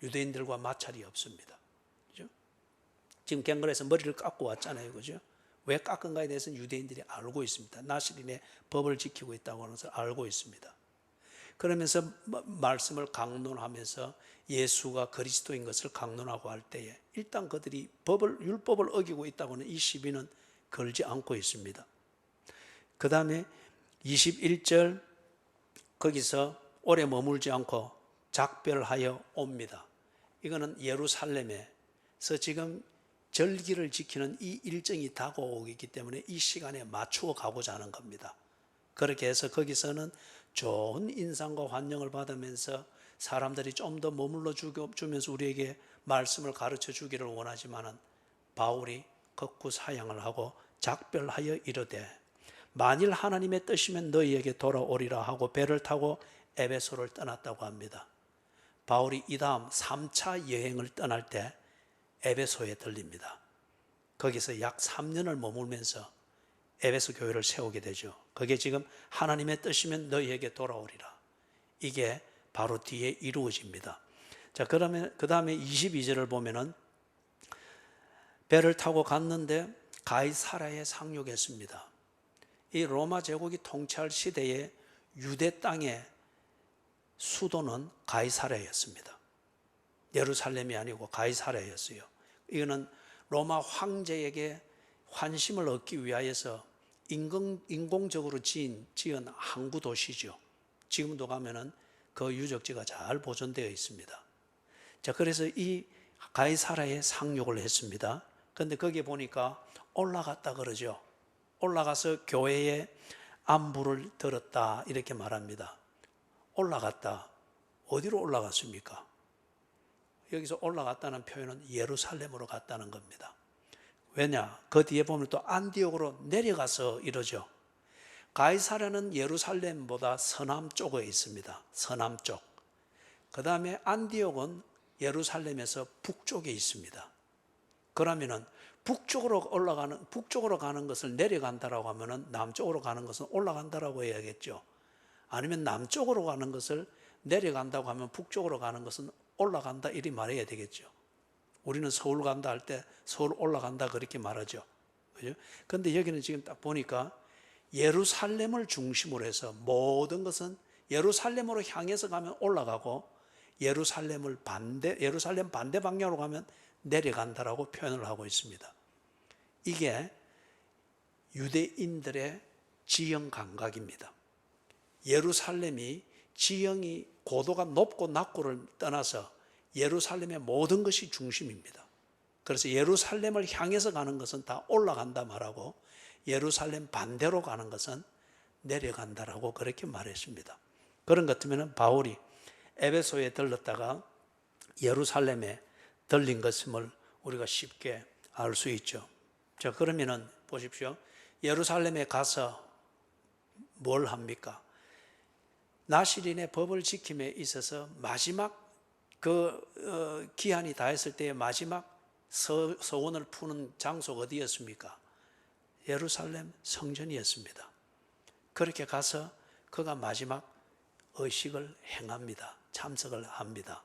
유대인들과 마찰이 없습니다. 그죠? 지금 갱걸에서 머리를 깎고 왔잖아요. 그죠? 왜 깎은가에 대해서는 유대인들이 알고 있습니다. 나실인의 법을 지키고 있다고 하는 것을 알고 있습니다. 그러면서 말씀을 강론하면서 예수가 그리스도인 것을 강론하고 할 때에 일단 그들이 율법을 어기고 있다고 하는 이 시비는 걸지 않고 있습니다. 그 다음에 21절 거기서 오래 머물지 않고 작별하여 옵니다. 이거는 예루살렘에서 지금 절기를 지키는 이 일정이 다가오기 때문에 이 시간에 맞추어 가고자 하는 겁니다. 그렇게 해서 거기서는 좋은 인상과 환영을 받으면서 사람들이 좀 더 머물러 주면서 우리에게 말씀을 가르쳐 주기를 원하지만은 바울이 극구 사양을 하고 작별하여 이르되 만일 하나님의 뜻이면 너희에게 돌아오리라 하고 배를 타고 에베소를 떠났다고 합니다. 바울이 이 다음 3차 여행을 떠날 때 에베소에 들립니다. 거기서 약 3년을 머물면서 에베소 교회를 세우게 되죠. 그게 지금 하나님의 뜻이면 너희에게 돌아오리라. 이게 바로 뒤에 이루어집니다. 자, 그러면 그 다음에 22절을 보면은 배를 타고 갔는데 가이사랴에 상륙했습니다. 이 로마 제국이 통치할 시대에 유대 땅의 수도는 가이사랴였습니다. 예루살렘이 아니고 가이사랴였어요. 이거는 로마 황제에게 환심을 얻기 위하여서 인공적으로 지은 항구 도시죠. 지금도 가면은 그 유적지가 잘 보존되어 있습니다. 자, 그래서 이 가이사랴에 상륙을 했습니다. 그런데 거기 보니까 올라갔다 그러죠. 올라가서 교회의 안부를 들었다 이렇게 말합니다. 올라갔다. 어디로 올라갔습니까? 여기서 올라갔다는 표현은 예루살렘으로 갔다는 겁니다. 왜냐? 그 뒤에 보면 또 안디옥으로 내려가서 이러죠. 가이사랴는 예루살렘보다 서남쪽에 있습니다. 서남쪽. 그 다음에 안디옥은 예루살렘에서 북쪽에 있습니다. 그러면은 북쪽으로 가는 것을 내려간다라고 하면은 남쪽으로 가는 것은 올라간다라고 해야겠죠. 아니면 남쪽으로 가는 것을 내려간다고 하면 북쪽으로 가는 것은 올라간다 이리 말해야 되겠죠. 우리는 서울 간다 할 때 서울 올라간다 그렇게 말하죠. 그죠? 근데 여기는 지금 딱 보니까 예루살렘을 중심으로 해서 모든 것은 예루살렘으로 향해서 가면 올라가고 예루살렘 반대 방향으로 가면 내려간다라고 표현을 하고 있습니다. 이게 유대인들의 지형 감각입니다. 예루살렘이 지형이 고도가 높고 낮고를 떠나서 예루살렘의 모든 것이 중심입니다. 그래서 예루살렘을 향해서 가는 것은 다 올라간다 말하고 예루살렘 반대로 가는 것은 내려간다라고 그렇게 말했습니다. 그런 것 같으면 바울이 에베소에 들렀다가 예루살렘에 들린 것임을 우리가 쉽게 알 수 있죠. 자, 그러면은 보십시오. 예루살렘에 가서 뭘 합니까? 나실인의 법을 지킴에 있어서 마지막 기한이 다했을 때의 마지막 서원을 푸는 장소가 어디였습니까? 예루살렘 성전이었습니다. 그렇게 가서 그가 마지막 의식을 행합니다. 참석을 합니다.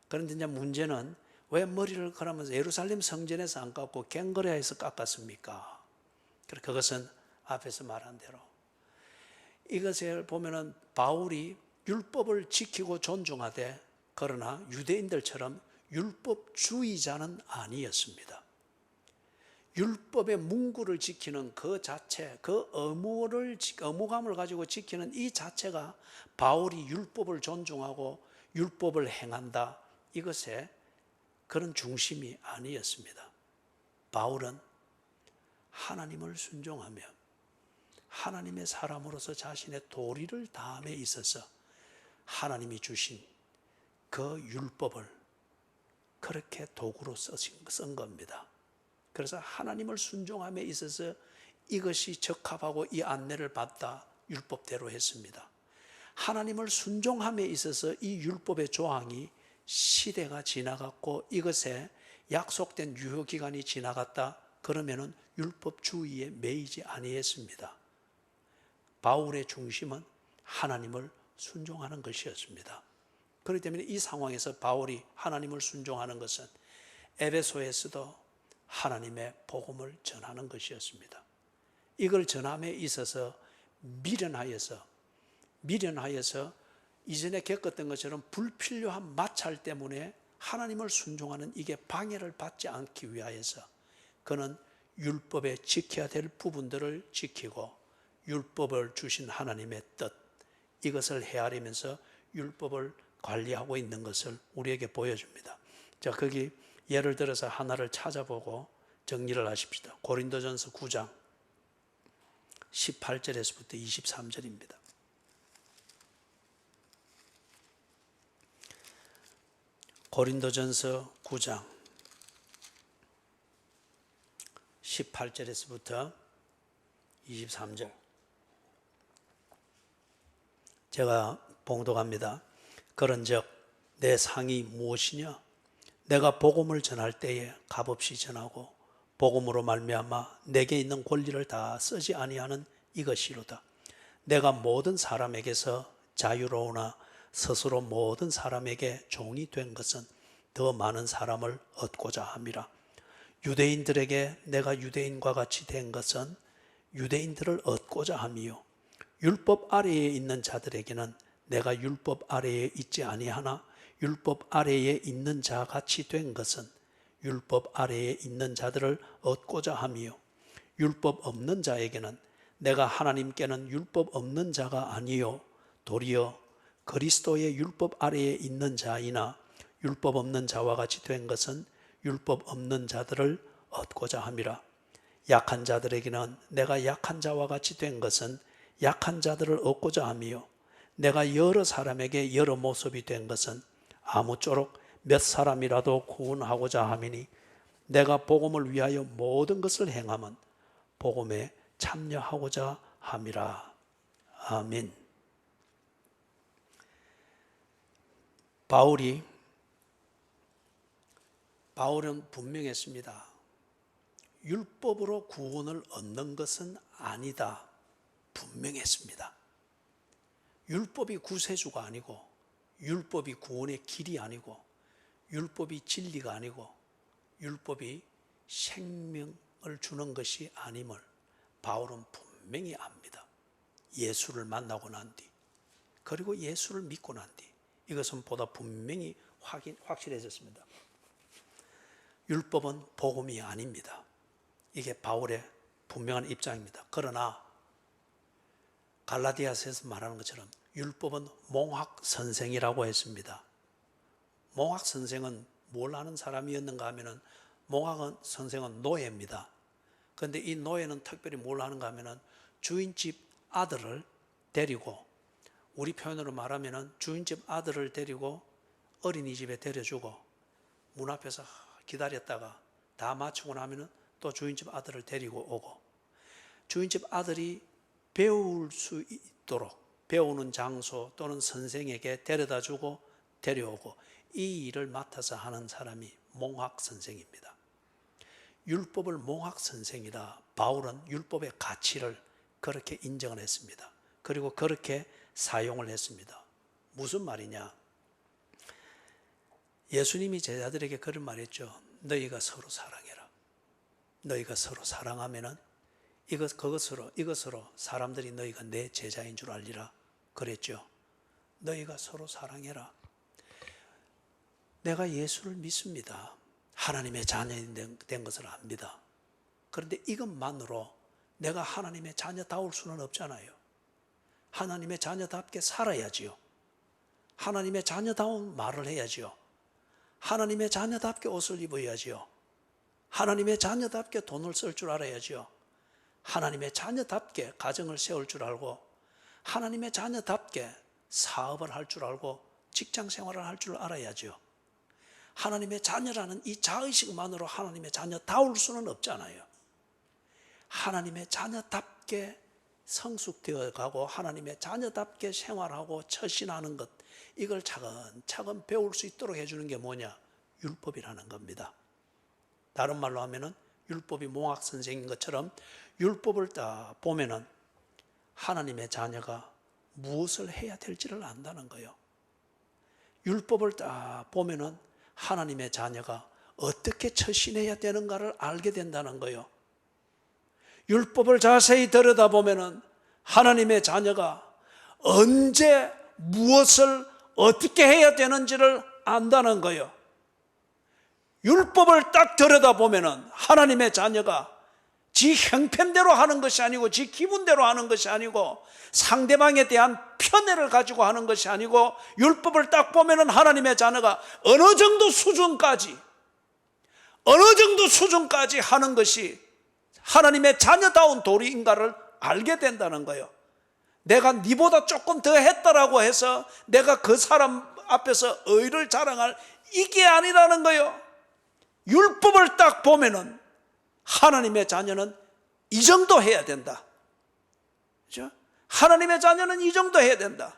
그런데 이제 문제는 왜 머리를 그러면서 예루살렘 성전에서 안 깎고 갱그레아에서 깎았습니까? 그것은 앞에서 말한 대로 이것을 보면은 바울이 율법을 지키고 존중하되 그러나 유대인들처럼 율법주의자는 아니었습니다. 율법의 문구를 지키는 그 자체, 그 의무감을 가지고 지키는 이 자체가 바울이 율법을 존중하고 율법을 행한다. 이것에 그런 중심이 아니었습니다. 바울은 하나님을 순종하며 하나님의 사람으로서 자신의 도리를 다함에 있어서 하나님이 주신 그 율법을 그렇게 도구로 쓴 겁니다. 그래서 하나님을 순종함에 있어서 이것이 적합하고 이 안내를 받다 율법대로 했습니다. 하나님을 순종함에 있어서 이 율법의 조항이 시대가 지나갔고 이것에 약속된 유효기간이 지나갔다 그러면은 율법주의에 매이지 아니했습니다. 바울의 중심은 하나님을 순종하는 것이었습니다. 그렇기 때문에 이 상황에서 바울이 하나님을 순종하는 것은 에베소에서도 하나님의 복음을 전하는 것이었습니다. 이걸 전함에 있어서 미련하여서 이전에 겪었던 것처럼 불필요한 마찰 때문에 하나님을 순종하는 이게 방해를 받지 않기 위하여서 그는 율법에 지켜야 될 부분들을 지키고 율법을 주신 하나님의 뜻 이것을 헤아리면서 율법을 관리하고 있는 것을 우리에게 보여줍니다. 자, 거기 예를 들어서 하나를 찾아보고 정리를 하십시다. 고린도전서 9장 18절에서부터 23절입니다. 고린도전서 9장 18절에서부터 23절 제가 봉독합니다. 그런즉 내 상이 무엇이냐? 내가 복음을 전할 때에 값없이 전하고 복음으로 말미암아 내게 있는 권리를 다 쓰지 아니하는 이것이로다. 내가 모든 사람에게서 자유로우나 스스로 모든 사람에게 종이 된 것은 더 많은 사람을 얻고자 함이라. 유대인들에게 내가 유대인과 같이 된 것은 유대인들을 얻고자 함이요 율법 아래에 있는 자들에게는 내가 율법 아래에 있지 아니하나 율법 아래에 있는 자 같이 된 것은 율법 아래에 있는 자들을 얻고자 함이요 율법 없는 자에게는 내가 하나님께는 율법 없는 자가 아니요 도리어 그리스도의 율법 아래에 있는 자이나 율법 없는 자와 같이 된 것은 율법 없는 자들을 얻고자 함이라. 약한 자들에게는 내가 약한 자와 같이 된 것은 약한 자들을 얻고자 함이요 내가 여러 사람에게 여러 모습이 된 것은 아무쪼록 몇 사람이라도 구원하고자 함이니 내가 복음을 위하여 모든 것을 행함은 복음에 참여하고자 함이라. 아멘. 바울은 분명했습니다. 율법으로 구원을 얻는 것은 아니다. 분명했습니다. 율법이 구세주가 아니고 율법이 구원의 길이 아니고 율법이 진리가 아니고 율법이 생명을 주는 것이 아님을 바울은 분명히 압니다. 예수를 만나고 난 뒤 그리고 예수를 믿고 난 뒤 이것은 보다 분명히 확실해졌습니다. 율법은 복음이 아닙니다. 이게 바울의 분명한 입장입니다. 그러나 갈라디아서에서 말하는 것처럼 율법은 몽학 선생이라고 했습니다. 몽학 선생은 뭘 하는 사람이었는가 하면은 몽학 선생은 노예입니다. 그런데 이 노예는 특별히 뭘 하는가 하면은 주인집 아들을 데리고 우리 표현으로 말하면은 주인집 아들을 데리고 어린이집에 데려주고 문 앞에서 기다렸다가 다 마치고 나면은 또 주인집 아들을 데리고 오고 주인집 아들이 배울 수 있도록 배우는 장소 또는 선생에게 데려다 주고 데려오고 이 일을 맡아서 하는 사람이 몽학 선생입니다. 율법을 몽학 선생이라 바울은 율법의 가치를 그렇게 인정을 했습니다. 그리고 그렇게 사용을 했습니다. 무슨 말이냐? 예수님이 제자들에게 그런 말했죠. 너희가 서로 사랑해라. 너희가 서로 사랑하면은 이것으로 사람들이 너희가 내 제자인 줄 알리라 그랬죠. 너희가 서로 사랑해라. 내가 예수를 믿습니다. 하나님의 자녀인 된 것을 압니다. 그런데 이것만으로 내가 하나님의 자녀다울 수는 없잖아요. 하나님의 자녀답게 살아야지요. 하나님의 자녀다운 말을 해야지요. 하나님의 자녀답게 옷을 입어야지요. 하나님의 자녀답게 돈을 쓸 줄 알아야지요. 하나님의 자녀답게 가정을 세울 줄 알고, 하나님의 자녀답게 사업을 할 줄 알고, 직장 생활을 할 줄 알아야죠. 하나님의 자녀라는 이 자의식만으로 하나님의 자녀다울 수는 없잖아요. 하나님의 자녀답게 성숙되어 가고 하나님의 자녀답게 생활하고 처신하는 것, 이걸 차근차근 배울 수 있도록 해주는 게 뭐냐? 율법이라는 겁니다. 다른 말로 하면은 율법이 몽학 선생인 것처럼 율법을 딱 보면은 하나님의 자녀가 무엇을 해야 될지를 안다는 거예요. 율법을 딱 보면은 하나님의 자녀가 어떻게 처신해야 되는가를 알게 된다는 거예요. 율법을 자세히 들여다보면은 하나님의 자녀가 언제 무엇을 어떻게 해야 되는지를 안다는 거예요. 율법을 딱 들여다보면은 하나님의 자녀가 지 형편대로 하는 것이 아니고 지 기분대로 하는 것이 아니고 상대방에 대한 편애를 가지고 하는 것이 아니고, 율법을 딱 보면은 하나님의 자녀가 어느 정도 수준까지 하는 것이 하나님의 자녀다운 도리인가를 알게 된다는 거예요. 내가 니보다 조금 더 했다라고 해서 내가 그 사람 앞에서 의를 자랑할 이게 아니라는 거예요. 율법을 딱 보면은 하나님의 자녀는 이 정도 해야 된다. 그렇죠? 하나님의 자녀는 이 정도 해야 된다.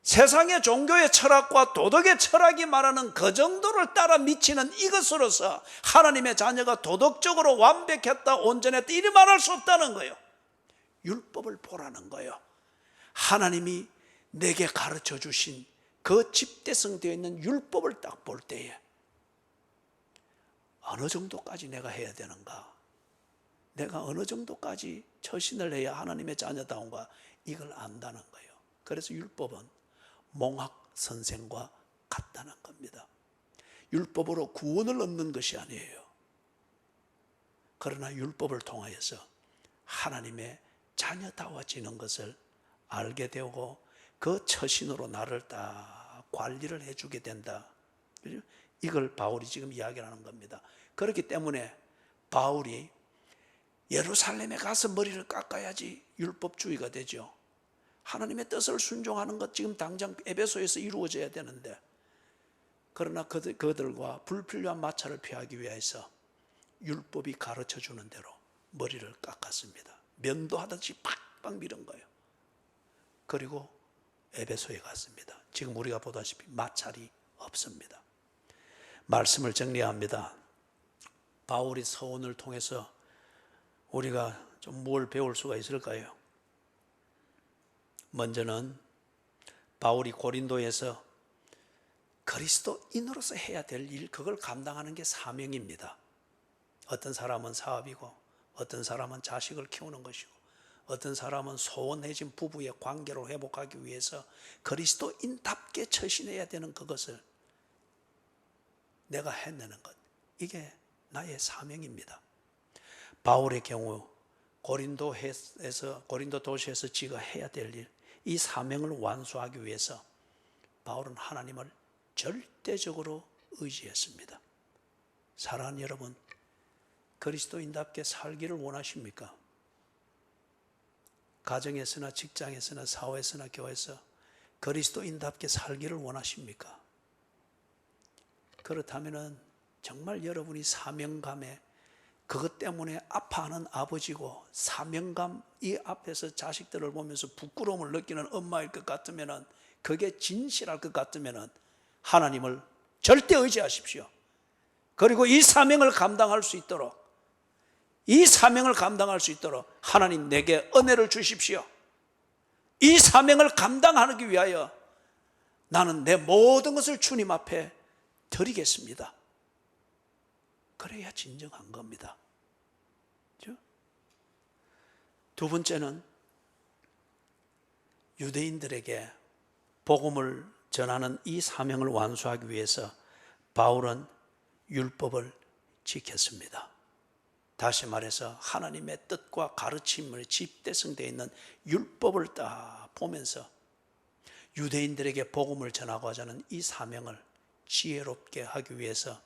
세상의 종교의 철학과 도덕의 철학이 말하는 그 정도를 따라 미치는 이것으로서 하나님의 자녀가 도덕적으로 완벽했다, 온전했다, 이리 말할 수 없다는 거예요. 율법을 보라는 거예요. 하나님이 내게 가르쳐 주신 그 집대성되어 있는 율법을 딱 볼 때에 어느 정도까지 내가 해야 되는가, 내가 어느 정도까지 처신을 해야 하나님의 자녀다운가, 이걸 안다는 거예요. 그래서 율법은 몽학 선생과 같다는 겁니다. 율법으로 구원을 얻는 것이 아니에요. 그러나 율법을 통하여서 하나님의 자녀다워지는 것을 알게 되고 그 처신으로 나를 딱 관리를 해주게 된다. 이걸 바울이 지금 이야기를 하는 겁니다. 그렇기 때문에 바울이 예루살렘에 가서 머리를 깎아야지 율법주의가 되죠. 하나님의 뜻을 순종하는 것 지금 당장 에베소에서 이루어져야 되는데, 그러나 그들과 불필요한 마찰을 피하기 위해서 율법이 가르쳐주는 대로 머리를 깎았습니다. 면도하듯이 팍팍 밀은 거예요. 그리고 에베소에 갔습니다. 지금 우리가 보다시피 마찰이 없습니다. 말씀을 정리합니다. 바울이 서원을 통해서 우리가 좀 뭘 배울 수가 있을까요? 먼저는 바울이 고린도에서 그리스도인으로서 해야 될 일, 그걸 감당하는 게 사명입니다. 어떤 사람은 사업이고, 어떤 사람은 자식을 키우는 것이고, 어떤 사람은 소원해진 부부의 관계를 회복하기 위해서 그리스도인답게 처신해야 되는 그것을 내가 해내는 것, 이게 나의 사명입니다. 바울의 경우 고린도 도시에서 지가 해야 될 일, 이 사명을 완수하기 위해서 바울은 하나님을 절대적으로 의지했습니다. 사랑하는 여러분, 그리스도인답게 살기를 원하십니까? 가정에서나 직장에서나 사회에서나 교회에서 그리스도인답게 살기를 원하십니까? 그렇다면 정말 여러분이 사명감에, 그것 때문에 아파하는 아버지고 사명감 이 앞에서 자식들을 보면서 부끄러움을 느끼는 엄마일 것 같으면, 그게 진실할 것 같으면 하나님을 절대 의지하십시오. 그리고 이 사명을 감당할 수 있도록 하나님 내게 은혜를 주십시오. 이 사명을 감당하기 위하여 나는 내 모든 것을 주님 앞에 드리겠습니다. 그래야 진정한 겁니다. 그렇죠? 두 번째는 유대인들에게 복음을 전하는 이 사명을 완수하기 위해서 바울은 율법을 지켰습니다. 다시 말해서 하나님의 뜻과 가르침을 집대성되어 있는 율법을 딱 보면서 유대인들에게 복음을 전하고자 하는 이 사명을 지혜롭게 하기 위해서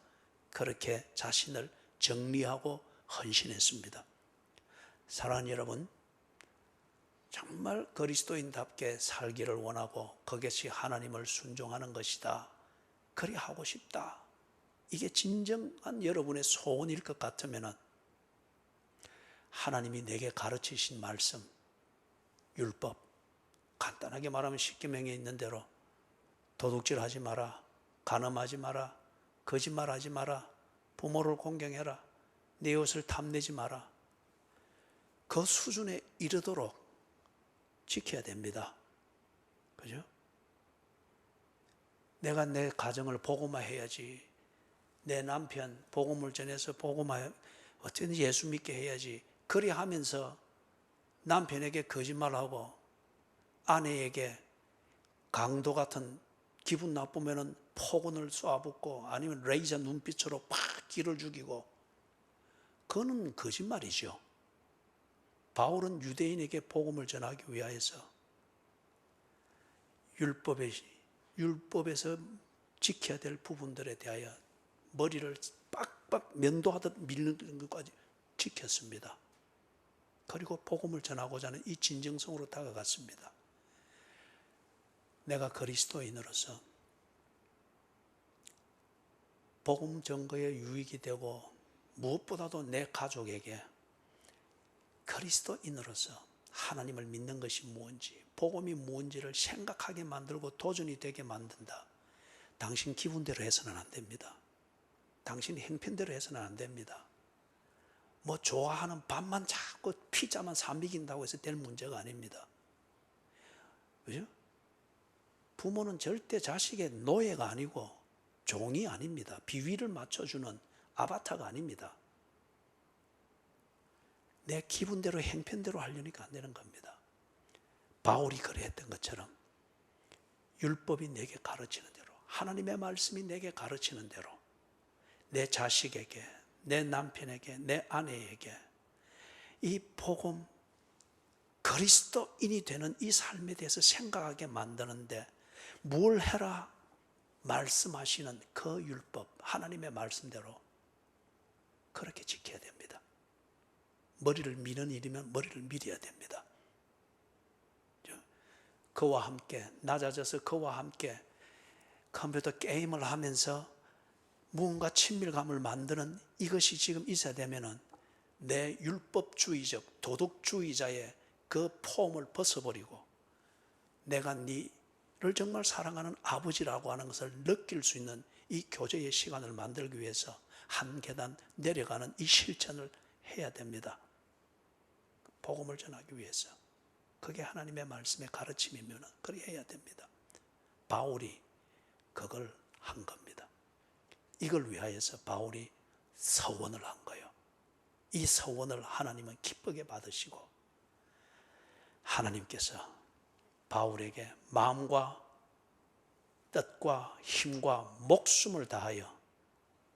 그렇게 자신을 정리하고 헌신했습니다. 사랑하는 여러분, 정말 그리스도인답게 살기를 원하고 그것이 하나님을 순종하는 것이다, 그리 하고 싶다, 이게 진정한 여러분의 소원일 것 같으면 하나님이 내게 가르치신 말씀, 율법, 간단하게 말하면 십계명에 있는 대로 도둑질하지 마라, 간음하지 마라, 거짓말하지 마라, 부모를 공경해라, 내 이웃을 탐내지 마라, 그 수준에 이르도록 지켜야 됩니다. 그죠? 내가 내 가정을 복음화해야지, 내 남편 복음을 전해서 복음화, 어쨌든 예수 믿게 해야지, 그리 하면서 남편에게 거짓말하고 아내에게 강도 같은 기분 나쁘면은 폭언을 쏘아붓고 아니면 레이저 눈빛으로 팍 기를 죽이고, 그거는 거짓말이죠. 바울은 유대인에게 복음을 전하기 위하여서 율법에서 지켜야 될 부분들에 대하여 머리를 빡빡 면도하듯 밀는 것까지 지켰습니다. 그리고 복음을 전하고자 하는 이 진정성으로 다가갔습니다. 내가 그리스도인으로서 복음 전거에 유익이 되고 무엇보다도 내 가족에게 그리스도인으로서 하나님을 믿는 것이 무엇인지, 복음이 무엇인지를 생각하게 만들고 도전이 되게 만든다. 당신 기분대로 해서는 안 됩니다. 당신 행편대로 해서는 안 됩니다. 뭐 좋아하는 밥만 자꾸 피자만 사먹인다고 해서 될 문제가 아닙니다. 그죠? 부모는 절대 자식의 노예가 아니고 종이 아닙니다. 비위를 맞춰주는 아바타가 아닙니다. 내 기분대로 행편대로 하려니까 안 되는 겁니다. 바울이 그랬던 것처럼 율법이 내게 가르치는 대로, 하나님의 말씀이 내게 가르치는 대로 내 자식에게, 내 남편에게, 내 아내에게 이 복음, 그리스도인이 되는 이 삶에 대해서 생각하게 만드는데 뭘 해라 말씀하시는 그 율법, 하나님의 말씀대로 그렇게 지켜야 됩니다. 머리를 미는 일이면 머리를 밀어야 됩니다. 그와 함께 낮아져서 그와 함께 컴퓨터 게임을 하면서 무언가 친밀감을 만드는 이것이 지금 있어야 되면은 내 율법주의적 도덕주의자의 그 폼을 벗어버리고 내가 너를 정말 사랑하는 아버지라고 하는 것을 느낄 수 있는 이 교제의 시간을 만들기 위해서 한 계단 내려가는 이 실천을 해야 됩니다. 복음을 전하기 위해서. 그게 하나님의 말씀의 가르침이면 그렇게 해야 됩니다. 바울이 그걸 한 겁니다. 이걸 위하여서 바울이 서원을 한 거예요. 이 서원을 하나님은 기쁘게 받으시고 하나님께서 바울에게 마음과 뜻과 힘과 목숨을 다하여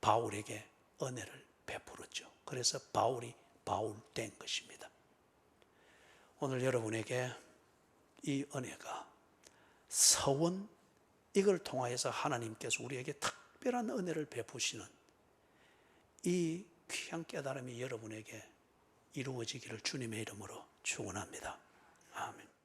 바울에게 은혜를 베풀었죠. 그래서 바울이 바울 된 것입니다. 오늘 여러분에게 이 은혜가 서원, 이걸 통하여서 하나님께서 우리에게 특별한 은혜를 베푸시는 이 귀한 깨달음이 여러분에게 이루어지기를 주님의 이름으로 축원합니다. 아멘.